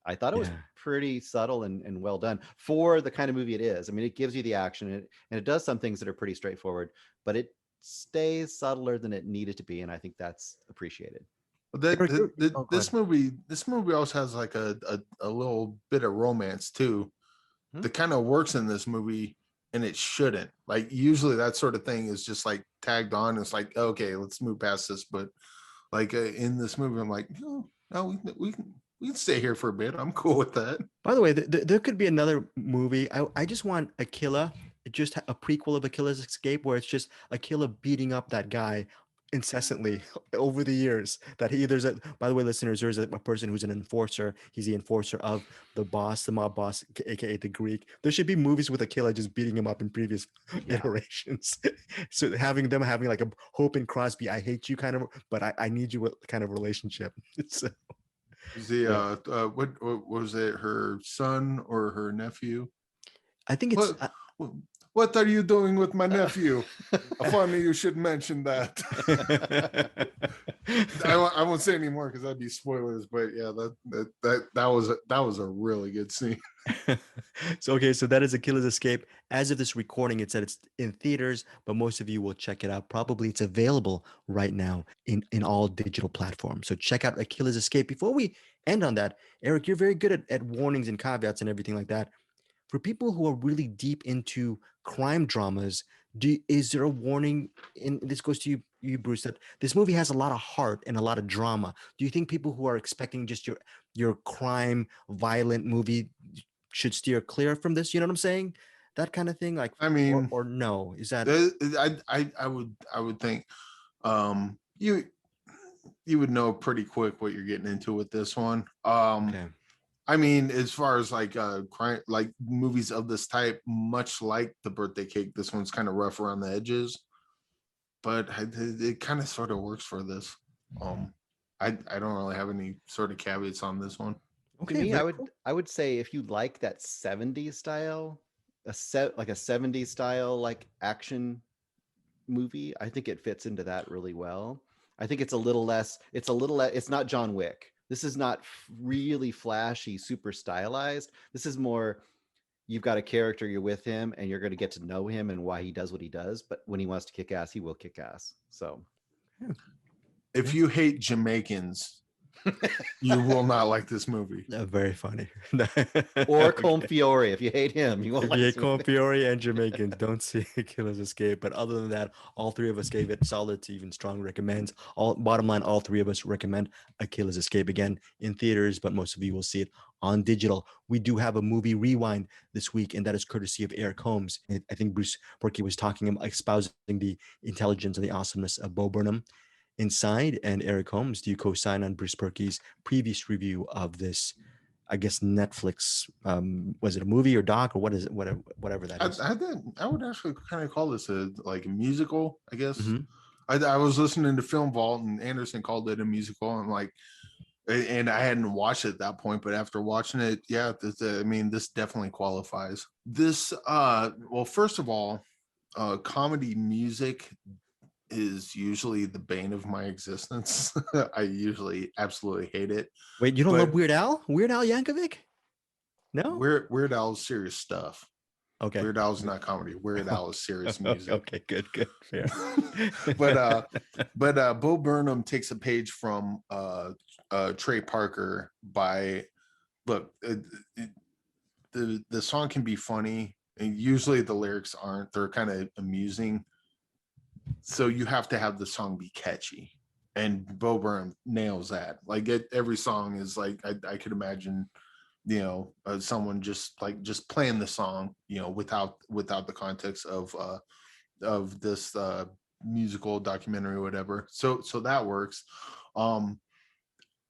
I thought it was Yeah. pretty subtle and well done for the kind of movie it is. I mean, it gives you the action and it does some things that are pretty straightforward, but it stays subtler than it needed to be. And I think that's appreciated. But Eric, go this ahead. movie also has like a little bit of romance too. Hmm? That kind of works in this movie, and it shouldn't. Like usually that sort of thing is just like tagged on. It's like, okay, let's move past this. But like in this movie, I'm like, no, we can stay here for a bit. I'm cool with that. By the way, there could be another movie. I just want Akilla, just a prequel of Akilla's Escape, where it's just Akilla beating up that guy incessantly over the years. That by the way, listeners, there's a person who's an enforcer. He's the enforcer of the boss, the mob boss, aka the Greek. There should be movies with Akilla just beating him up in previous iterations. So having like a Hope and Crosby, I hate you kind of, but I need you kind of relationship. So, What was it? Her son or her nephew? I think it's. What are you doing with my nephew? Funny you should mention that. I won't say any more because that'd be spoilers. But yeah, that was a really good scene. So that is Akilla's Escape. As of this recording, it said it's in theaters, but most of you will check it out. Probably it's available right now in all digital platforms. So check out Akilla's Escape. Before we end on that, Eric, you're very good at warnings and caveats and everything like that. For people who are really deep into crime dramas, is there a warning? And this goes to you, Bruce, that this movie has a lot of heart and a lot of drama. Do you think people who are expecting just your crime, violent movie should steer clear from this? You know what I'm saying? That kind of thing. Like, I mean, or no? Is that? I would think you would know pretty quick what you're getting into with this one. Okay. I mean, as far as like crime, like movies of this type, much like The Birthday Cake, this one's kind of rough around the edges, but it kind of sort of works for this. I don't really have any sort of caveats on this one. Okay, to me, I would say if you like that 70s style, like a 70s style like action movie, I think it fits into that really well. I think it's not John Wick. This is not really flashy, super stylized. This is more, you've got a character, you're with him, and you're going to get to know him and why he does what he does. But when he wants to kick ass, he will kick ass. So if you hate Jamaicans, you will not like this movie. Very funny. Or Confiore. If you hate him, you won't like it. Confiore and Jamaicans, don't see Akilla's Escape. But other than that, all three of us gave it solid to even strong recommends. Bottom line, all three of us recommend Akilla's Escape, again in theaters, but most of you will see it on digital. We do have a movie rewind this week, and that is courtesy of Eric Holmes. I think Bruce Berkey was espousing the intelligence and the awesomeness of Bo Burnham inside. And Eric Holmes, do you co-sign on Bruce Berkey's previous review of this, I guess, Netflix, was it a movie or doc or what is it, whatever that is? I would actually kind of call this a musical, I guess. Mm-hmm. I was listening to Film Vault and Anderson called it a musical, and I hadn't watched it at that point, but after watching it, yeah, this definitely qualifies. This, well, first of all, comedy music is usually the bane of my existence. I usually absolutely hate it. Wait, you don't love Weird Al? Weird Al Yankovic? No? Weird Al's serious stuff. Okay. Weird Al's not comedy. Weird Al is serious music. Okay, good. Fair. but Bo Burnham takes a page from Trey Parker the song can be funny, and usually the lyrics aren't. They're kind of amusing. So you have to have the song be catchy. and Bo Burnham nails that. Like every song is like I could imagine, someone just playing the song, without the context of this musical documentary or whatever. So that works.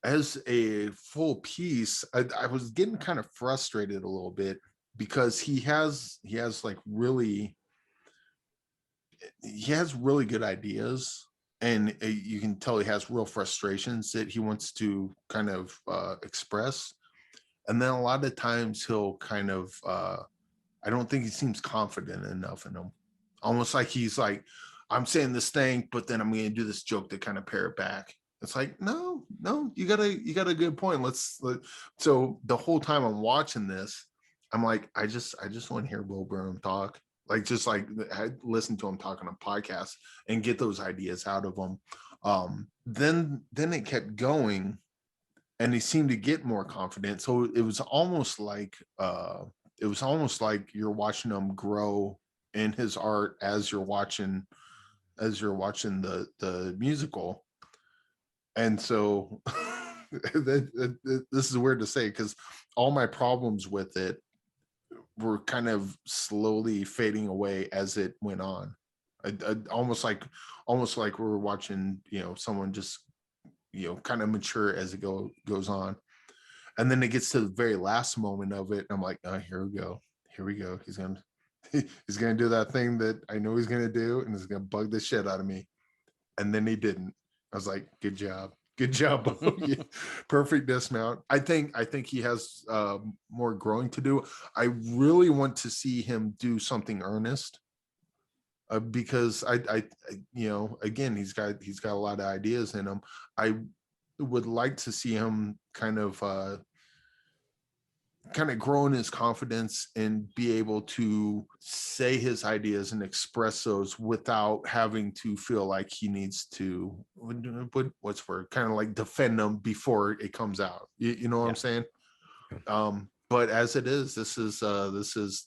As a full piece, I was getting kind of frustrated a little bit because he has like really good ideas, and you can tell he has real frustrations that he wants to kind of express. And then a lot of times he'll kind of I don't think he seems confident enough in them, almost like he's like, I'm saying this thing, but then I'm going to do this joke to kind of pare it back. It's like, no, you got a good point. So the whole time I'm watching this, I'm like, I just want to hear Bo Burnham talk. Like, just like I listen to him talk on a podcast and get those ideas out of him. Then it kept going, and he seemed to get more confident. So it was almost like you're watching him grow in his art as you're watching the musical. And so this is weird to say, because all my problems with it were kind of slowly fading away as it went on. Almost like we're watching, someone just, kind of mature as it goes on. And then it gets to the very last moment of it, and I'm like, oh, here we go. He's gonna do that thing that I know he's gonna do, and it's gonna bug the shit out of me. And then he didn't. I was like, good job. Perfect dismount. I think he has more growing to do. I really want to see him do something earnest, because I again, he's got a lot of ideas in him. I would like to see him kind of grow in his confidence and be able to say his ideas and express those without having to feel like he needs to, what's word, kind of like defend them before it comes out. You know what I'm saying? But as it is, this is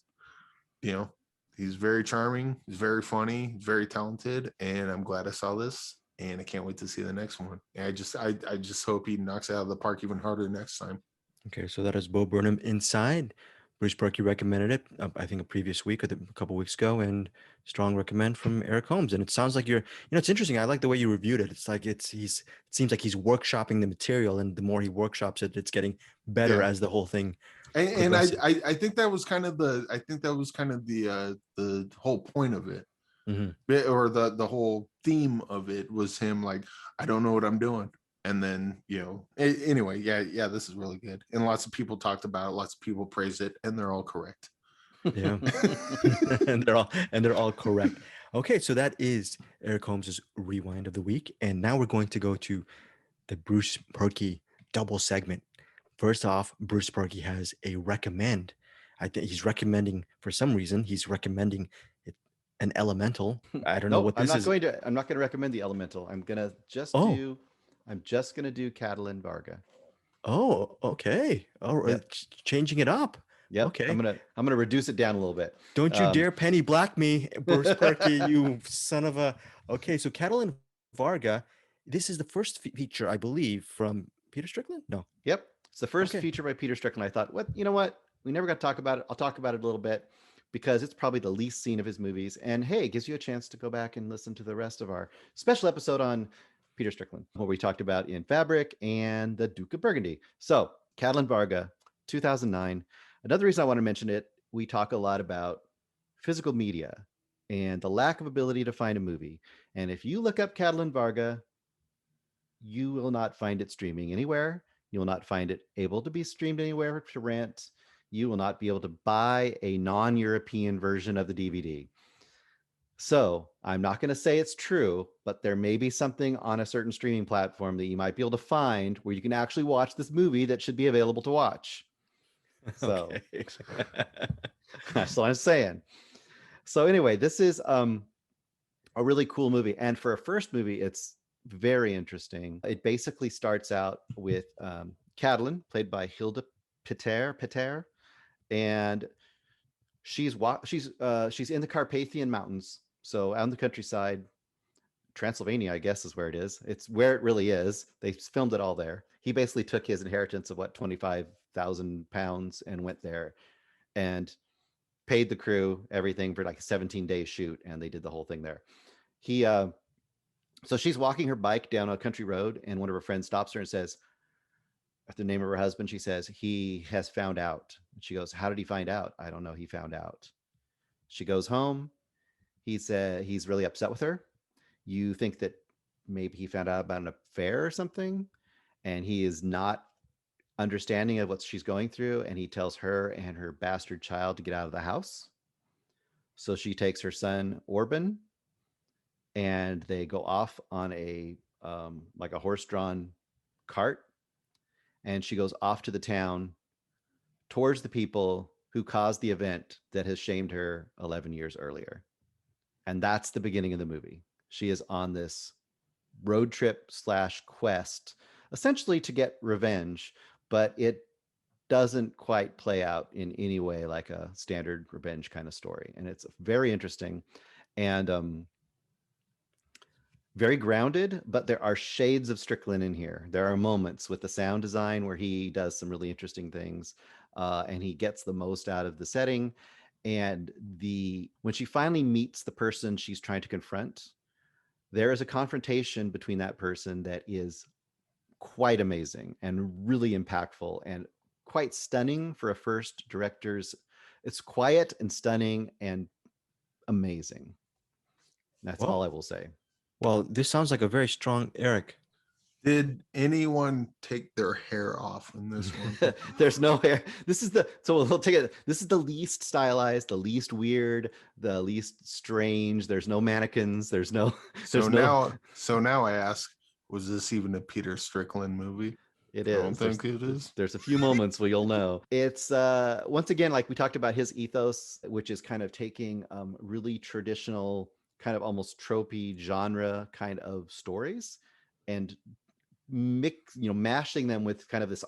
he's very charming, he's very funny, he's very talented, and I'm glad I saw this, and I can't wait to see the next one. And I just hope he knocks it out of the park even harder next time. Okay, so that is Bo Burnham, Inside. Bruce Perky recommended it, I think a previous week or a couple weeks ago, and strong recommend from Eric Holmes. And it sounds like it's interesting. I like the way you reviewed it. It's like it seems like he's workshopping the material, and the more he workshops it, it's getting better as the whole thing. And I think that was kind of the whole point of it, or the whole theme of it was him like, I don't know what I'm doing. And then, anyway, this is really good. And lots of people talked about it. Lots of people praised it, and they're all correct. Yeah. and they're all correct. Okay. So that is Eric Holmes's Rewind of the Week. And now we're going to go to the Bruce Perky double segment. First off, Bruce Perky has a recommend. I think he's recommending, for some reason, an elemental. I don't know what this is. I'm not going to recommend the elemental. I'm just going to do Catalin Varga. Oh, okay. All right. Yep. Changing it up. Yeah. Okay. I'm going to reduce it down a little bit. Don't you dare penny black me, Bruce Perky, you son of a. Okay. So Catalin Varga, this is the first feature, I believe, from Peter Strickland. No. Yep. It's the first feature by Peter Strickland. I thought, you know what? We never got to talk about it. I'll talk about it a little bit, because it's probably the least seen of his movies. And hey, it gives you a chance to go back and listen to the rest of our special episode on Peter Strickland, where we talked about In Fabric and the Duke of Burgundy. So Catalin Varga, 2009. Another reason I want to mention it, we talk a lot about physical media and the lack of ability to find a movie. And if you look up Catalin Varga, you will not find it streaming anywhere. You will not find it able to be streamed anywhere to rent. You will not be able to buy a non-European version of the DVD. So I'm not going to say it's true, but there may be something on a certain streaming platform that you might be able to find where you can actually watch this movie that should be available to watch. So that's what I'm saying. So anyway, this is a really cool movie. And for a first movie, it's very interesting. It basically starts out with Catalin, played by Hilda Peter, and she's in the Carpathian Mountains, so out in the countryside, Transylvania, I guess, is where it is. It's where it really is. They filmed it all there. He basically took his inheritance of what, 25,000 pounds and went there and paid the crew everything for like a 17-day shoot, and they did the whole thing there. He so she's walking her bike down a country road, and one of her friends stops her and says, at the name of her husband, she says, he has found out. And she goes, how did he find out? I don't know. He found out. She goes home. He said he's really upset with her. You think that maybe he found out about an affair or something, and he is not understanding of what she's going through, and he tells her and her bastard child to get out of the house. So she takes her son Orban, and they go off on a like a horse-drawn cart, and she goes off to the town towards the people who caused the event that has shamed her 11 years earlier. And that's the beginning of the movie. She is on this road trip / quest, essentially to get revenge, but it doesn't quite play out in any way like a standard revenge kind of story. And it's very interesting and very grounded, but there are shades of Strickland in here. There are moments with the sound design where he does some really interesting things, and he gets the most out of the setting. And when she finally meets the person she's trying to confront, there is a confrontation between that person that is quite amazing and really impactful and quite stunning for a first director's. It's quiet and stunning and amazing. That's all I will say. Well, this sounds like a very strong Eric. Did anyone take their hair off in this one? There's no hair. This is we'll take it. This is the least stylized, the least weird, the least strange. There's no mannequins. There's no. So now I ask, was this even a Peter Strickland movie? It is. I don't think it is. There's a few moments where you'll know. It's once again, like we talked about his ethos, which is kind of taking really traditional, kind of almost tropey genre kind of stories and mashing them with kind of this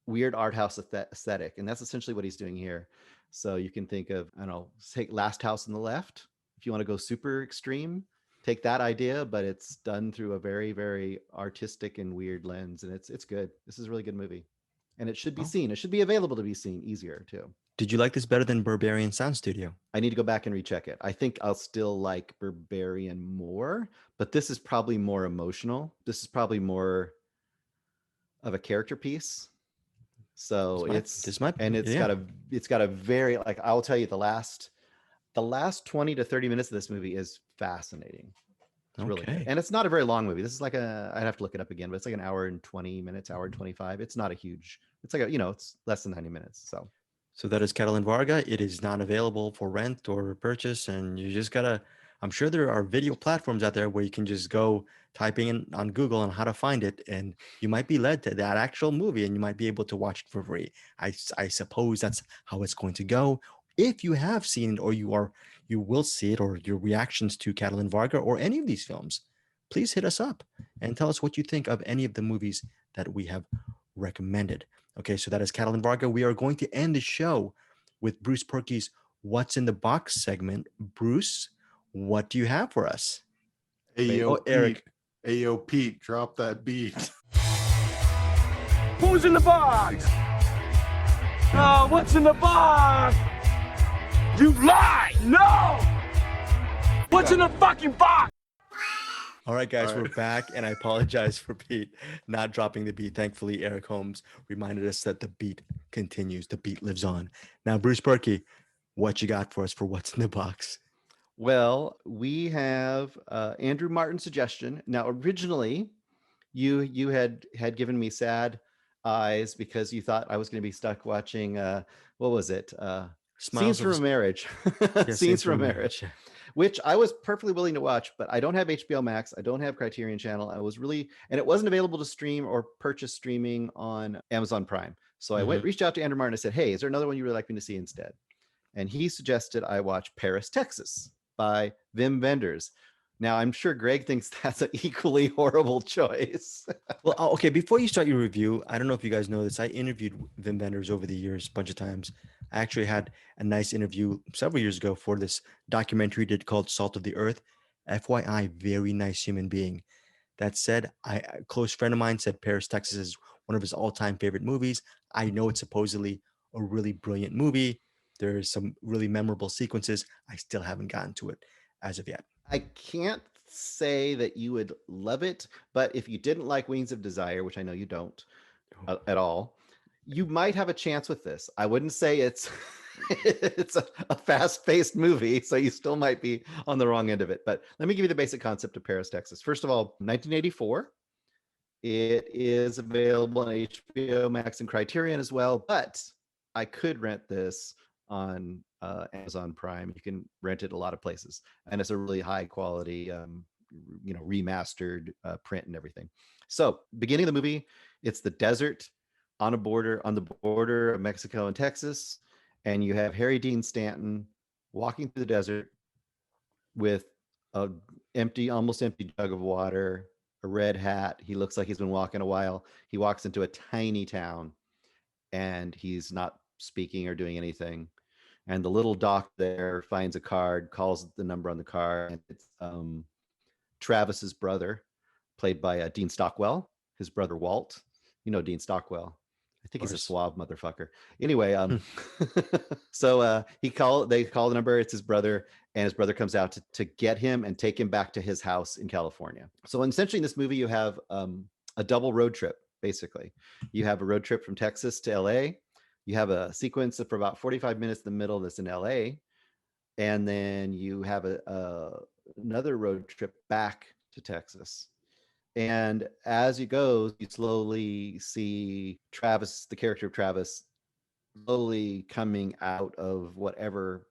weird art house aesthetic. And that's essentially what he's doing here. So you can think of, I don't know, take Last House on the Left. If you want to go super extreme, take that idea, but it's done through a very, very artistic and weird lens. And it's good. This is a really good movie. And it should be seen. It should be available to be seen easier too. Did you like this better than Barbarian Sound Studio? I need to go back and recheck it. I think I'll still like Barbarian more, but this is probably more emotional. This is probably more of a character piece. So it's got a very, like, I'll tell you, the last 20 to 30 minutes of this movie is fascinating. It's really good. And it's not a very long movie. This is like I'd have to look it up again, but it's like an hour and 20 minutes, hour and 25. It's not a huge, it's like it's less than 90 minutes. So that is Catalan Varga. It is not available for rent or purchase. And you just gotta, I'm sure there are video platforms out there where you can just go typing in on Google on how to find it. And you might be led to that actual movie and you might be able to watch it for free. I suppose that's how it's going to go. If you have seen it or you will see it, or your reactions to Catalan Varga or any of these films, please hit us up and tell us what you think of any of the movies that we have recommended. Okay, so that is Catalan Varga. We are going to end the show with Bruce Perky's What's in the Box segment. Bruce, what do you have for us? Eric. Ayo, Pete, drop that beat. Who's in the box? Oh, what's in the box? You lie! No! What's in the fucking box? All right, guys, we're back, and I apologize for Pete not dropping the beat. Thankfully, Eric Holmes reminded us that the beat continues. The beat lives on. Now, Bruce Perky, what you got for us for What's in the Box? Well, we have Andrew Martin's suggestion. Now, originally, you had given me sad eyes because you thought I was going to be stuck watching, what was it? Scenes from a Marriage. Scenes from a Marriage. Which I was perfectly willing to watch, but I don't have HBO Max. I don't have Criterion Channel. And it wasn't available to stream or purchase streaming on Amazon Prime. So I reached out to Andrew Martin and said, hey, is there another one you really like me to see instead? And he suggested I watch Paris, Texas by Wim Wenders. Now, I'm sure Greg thinks that's an equally horrible choice. Well, okay, before you start your review, I don't know if you guys know this. I interviewed Wim Wenders over the years a bunch of times. I actually had a nice interview several years ago for this documentary he did called Salt of the Earth. FYI, very nice human being. That said, a close friend of mine said Paris, Texas is one of his all-time favorite movies. I know it's supposedly a really brilliant movie. There's some really memorable sequences. I still haven't gotten to it as of yet. I can't say that you would love it, but if you didn't like Wings of Desire, which I know you don't at all, you might have a chance with this. I wouldn't say it's it's a fast-paced movie, so you still might be on the wrong end of it. But let me give you the basic concept of Paris, Texas. First of all, 1984. It is available on HBO Max and Criterion as well, but I could rent this on Amazon Prime. You can rent it a lot of places, and it's a really high quality, remastered print and everything. So, beginning of the movie, it's the desert on the border of Mexico and Texas, and you have Harry Dean Stanton walking through the desert with a almost empty jug of water, a red hat. He looks like he's been walking a while. He walks into a tiny town, and he's not speaking or doing anything. And the little doc there finds a card, calls the number on the card, and it's Travis's brother, played by Dean Stockwell, his brother Walt. You know Dean Stockwell. I think he's a suave motherfucker. Anyway, so they call the number. It's his brother, and his brother comes out to get him and take him back to his house in California. So essentially, in this movie, you have a double road trip. Basically, you have a road trip from Texas to LA. You have a sequence for about 45 minutes in the middle that's in LA, and then you have another road trip back to Texas. And as you go, you slowly see Travis, the character of Travis, slowly coming out of whatever,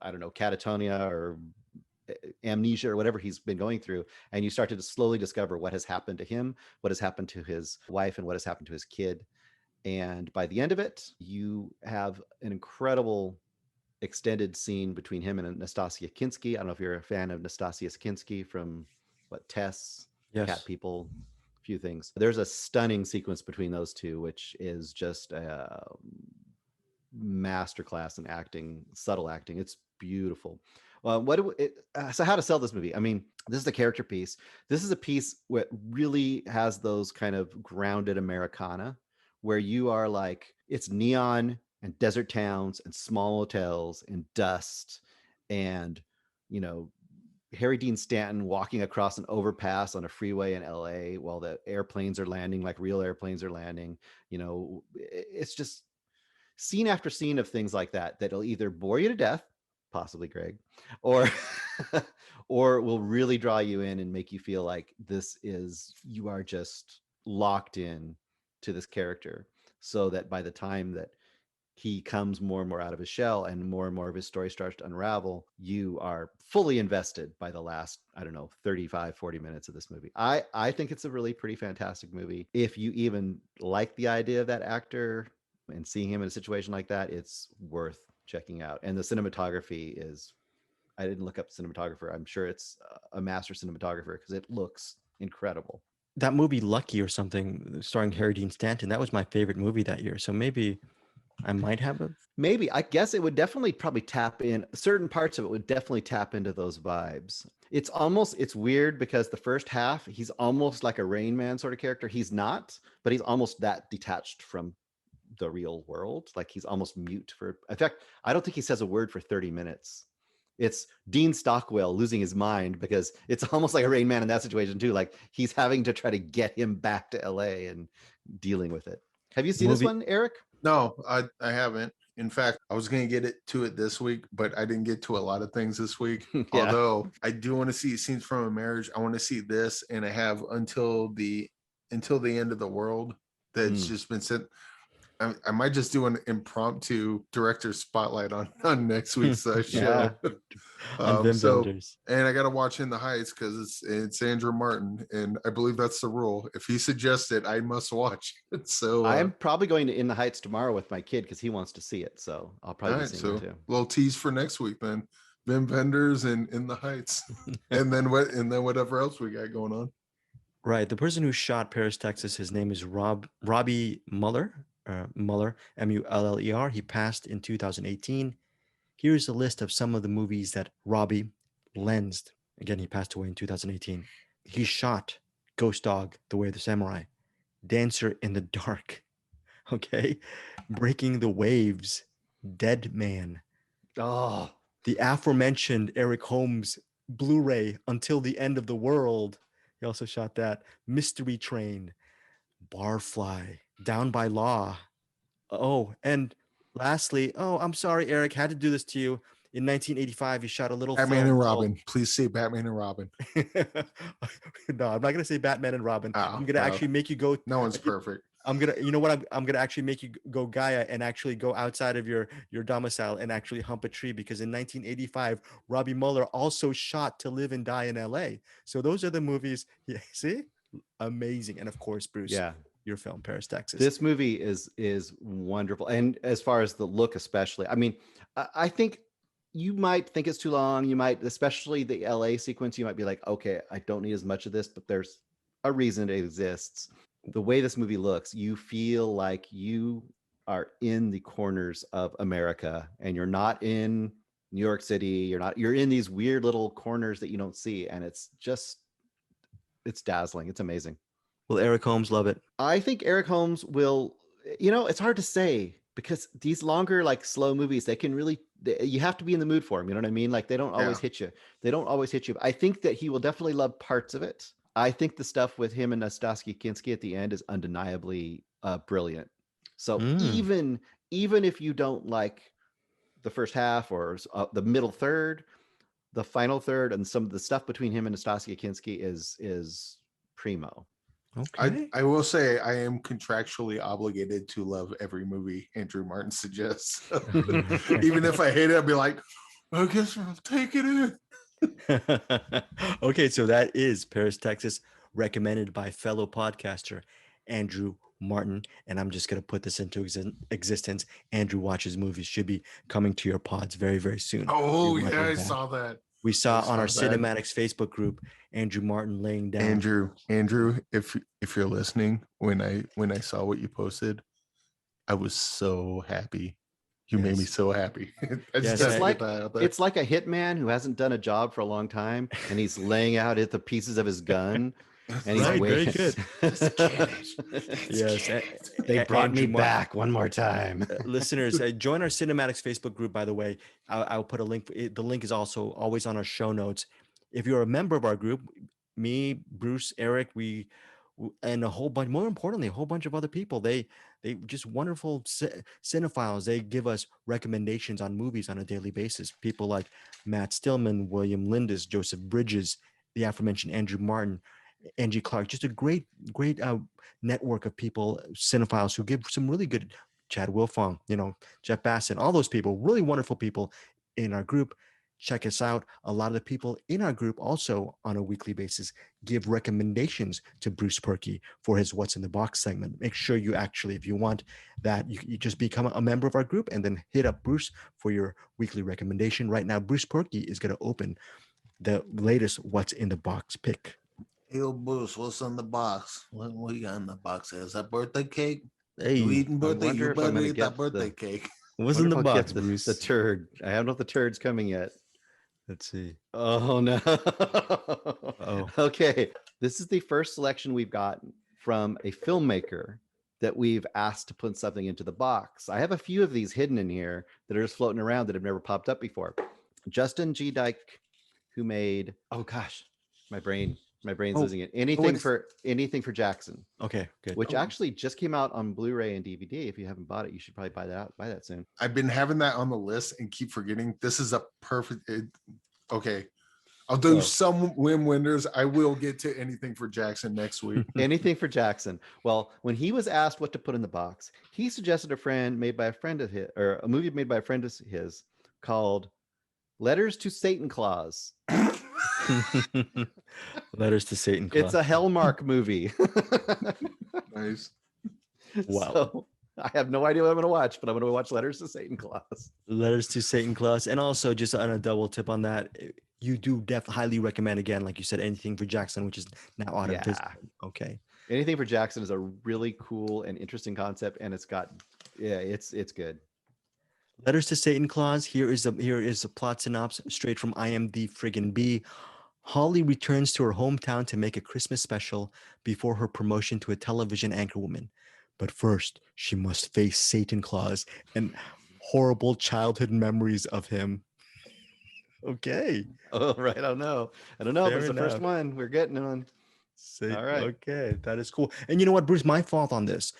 I don't know, catatonia or amnesia or whatever he's been going through. And you start to slowly discover what has happened to him, what has happened to his wife, and what has happened to his kid. And by the end of it, you have an incredible extended scene between him and Nastasia Kinski. I don't know if you're a fan of Nastasia Kinski from Tess, Yes. Cat People, a few things. There's a stunning sequence between those two, which is just a masterclass in acting, subtle acting. It's beautiful. So how to sell this movie? I mean, this is the character piece. This is a piece that really has those kind of grounded Americana, where you are like, it's neon and desert towns and small hotels and dust and, Harry Dean Stanton walking across an overpass on a freeway in LA while the airplanes are landing, like real airplanes are landing. It's just scene after scene of things like that'll either bore you to death, possibly Greg, or or will really draw you in and make you feel like you are just locked in to this character, so that by the time that he comes more and more out of his shell and more of his story starts to unravel, you are fully invested by the last, 35, 40 minutes of this movie. I think it's a really pretty fantastic movie. If you even like the idea of that actor and seeing him in a situation like that, it's worth checking out. And the cinematography is, I didn't look up the cinematographer. I'm sure it's a master cinematographer because it looks incredible. That movie Lucky or something starring Harry Dean Stanton, that was my favorite movie that year. So maybe I might have it. Maybe. I guess it would definitely probably tap in. Certain parts of it would definitely tap into those vibes. It's weird because the first half, he's almost like a Rain Man sort of character. He's not, but he's almost that detached from the real world. Like he's almost mute in fact, I don't think he says a word for 30 minutes. It's Dean Stockwell losing his mind because it's almost like a Rain Man in that situation too. Like he's having to try to get him back to LA and dealing with it. Have you seen this one, Eric? No, I haven't. In fact, I was going to get to it this week, but I didn't get to a lot of things this week. Yeah. Although I do want to see Scenes from a Marriage. I want to see this, and I have until the end of the world. That's just been sent. I might just do an impromptu director spotlight on next week's show. Yeah. On Wim Wenders. And I got to watch In the Heights because it's Andrew Martin, and I believe that's the rule. If he suggests it, I must watch it. So I'm probably going to In the Heights tomorrow with my kid because he wants to see it. So I'll probably be seeing it too. Little tease for next week then. Wim Wenders and In the Heights, and then whatever else we got going on. Right. The person who shot Paris, Texas, his name is Robbie Mueller. Mueller, Muller. He passed in 2018. Here's a list of some of the movies that Robbie lensed Again, he passed away in 2018. He shot Ghost Dog, The Way of the Samurai, Dancer in the Dark, okay, Breaking the Waves, Dead Man, Oh, the aforementioned Eric Holmes Blu-ray Until the End of the World. He also shot that. Mystery Train, Barfly, Down by Law. Oh, and lastly, oh, I'm sorry, Eric, had to do this to you. In 1985, he shot a little Batman film and called- Robin. Please say Batman and Robin. No, I'm not gonna say Batman and Robin. Oh, I'm gonna well, actually make you go. No one's perfect. I'm gonna, you know what? I'm gonna actually make you go Gaia and actually go outside of your domicile and actually hump a tree, because in 1985, Robbie Mueller also shot To Live and Die in L.A. So those are the movies. Yeah, see, amazing. And of course, Bruce, yeah. your film Paris, Texas. This movie is wonderful, and as far as the look, especially, I mean, I think you might think it's too long. You might, especially the LA sequence, you might be like, okay, I don't need as much of this, but there's a reason it exists. The way this movie looks, you feel like you are in the corners of America, and you're not in New York City. You're in these weird little corners that you don't see, and it's dazzling. It's amazing. Will Eric Holmes love it? I think Eric Holmes will, it's hard to say, because these longer, like slow movies, you have to be in the mood for them. You know what I mean? Like they don't always hit you. They don't always hit you. But I think that he will definitely love parts of it. I think the stuff with him and Nastassky Kinski at the end is undeniably brilliant. So even if you don't like the first half or the middle third, the final third, and some of the stuff between him and Nastassky Kinski is primo. Okay. I will say I am contractually obligated to love every movie Andrew Martin suggests. Even if I hate it, I'll be like, I guess I'll take it in. Okay, so that is Paris, Texas, recommended by fellow podcaster Andrew Martin. And I'm just going to put this into existence. Andrew Watches Movies should be coming to your pods very, very soon. Oh, You might yeah, love I that. saw that. We saw on our that. Cinematics Facebook group, Andrew Martin laying down. Andrew, if you're listening, when I saw what you posted, I was so happy. You made me so happy. Yes, It's like a hitman who hasn't done a job for a long time, and he's laying out the pieces of his gun, and he's Right, very waiting. good. Yes, They brought me Andrew Martin. back one more time. Listeners, join our Cinematics Facebook group, by the way. I'll put a link. The link is also always on our show notes. If you're a member of our group, me, Bruce, Eric, and a whole bunch, more importantly, a whole bunch of other people, they just wonderful cinephiles. They give us recommendations on movies on a daily basis. People like Matt Stillman, William Lindis, Joseph Bridges, the aforementioned Andrew Martin, Angie Clark, just a great network of people, cinephiles, who give some really good, Chad Wilfong, Jeff Bassett, all those people, really wonderful people in our group. Check us out. A lot of the people in our group also on a weekly basis give recommendations to Bruce Perky for his What's in the Box segment. Make sure you actually, if you want that, you just become a member of our group and then hit up Bruce for your weekly recommendation. Right now, Bruce Perky is going to open the latest What's in the Box pick. Hey, old Bruce, what's in the box? What you got in the box? Is that birthday cake? Hey, You eating birthday? wonder You if I'm better gonna eat get that birthday cake. what's in the Wonder if I'll box, get Bruce? the turd. I don't know if the turd's coming yet. Let's see. Oh no. Oh. Okay. This is the first selection we've gotten from a filmmaker that we've asked to put something into the box. I have a few of these hidden in here that are just floating around that have never popped up before. Justin G. Dyke, who made, oh gosh, my brain's losing it. Anything for Jackson. Okay, good. Which actually just came out on Blu-ray and DVD. If you haven't bought it, you should probably buy that soon. I've been having that on the list and keep forgetting. This is a perfect. Okay, I'll do some Wim Wenders. I will get to anything for Jackson next week. Anything for Jackson. Well, when he was asked what to put in the box, he suggested a movie made by a friend of his called Letters to Satan Claus. Letters to Satan Claus. It's a Hallmark movie. Nice. Wow. So, I have no idea what I'm going to watch, but I'm going to watch Letters to Satan Claus. Letters to Satan Claus. And also, just on a double tip on that, you do highly recommend, again, like you said, anything for Jackson, which is now out of business. Okay. Anything for Jackson is a really cool and interesting concept, and it's good. Letters to Satan Claus. Here is a plot synopsis straight from IMDb friggin' B. Holly returns to her hometown to make a Christmas special before her promotion to a television anchorwoman. But first, she must face Satan Claus and horrible childhood memories of him. Okay. Oh, right. I don't know. But it's the first enough. one. We're getting on. All right. Okay, that is cool. And you know what, Bruce, my fault on this.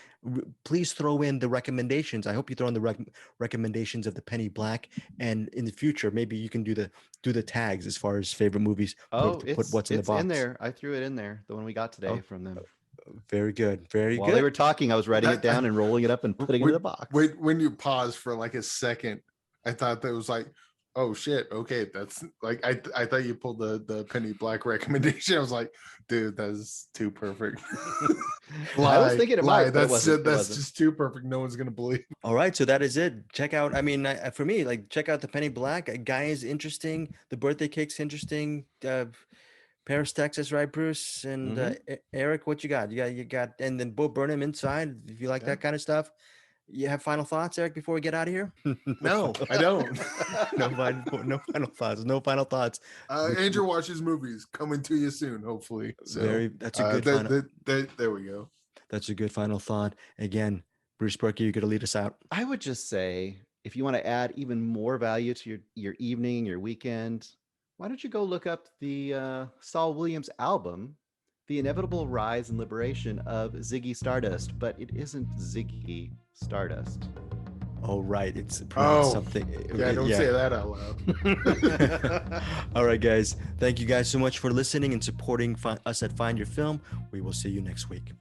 Please throw in the recommendations. I hope you throw in the recommendations of the Penny Black, and in the future, maybe you can do the tags as far as favorite movies. Oh, put what's in the box. in there. I threw it in there. The one we got today from them. Very good. Very While good. they were talking, I was writing it down and rolling it up and putting it in the box. Wait, when you pause for like a second, I thought that was like, oh shit, okay, that's like I thought you pulled the Penny Black recommendation. I was like, dude, that's too perfect. I was thinking it might, but that's it that's wasn't. just too perfect. No one's gonna believe. All right, so that is it. Check out. I mean, for me, like check out the Penny Black. Gaia is interesting. The birthday cake's interesting. Paris, Texas, right, Bruce? And Eric, what you got? You got, and then Bo Burnham inside. If you like that kind of stuff. You have final thoughts, Eric, before we get out of here? No, I don't. No final thoughts. No final thoughts. Andrew watches movies coming to you soon, hopefully. So, that's a good there we go. That's a good final thought. Again, Bruce Berkey, you're gonna lead us out. I would just say, if you want to add even more value to your evening, your weekend, why don't you go look up the Saul Williams album, The Inevitable Rise and Liberation of Ziggy Stardust, but it isn't Ziggy Stardust. Oh, right. It's pronounced something. Yeah, don't say that out loud. All right, guys. Thank you guys so much for listening and supporting us at Find Your Film. We will see you next week.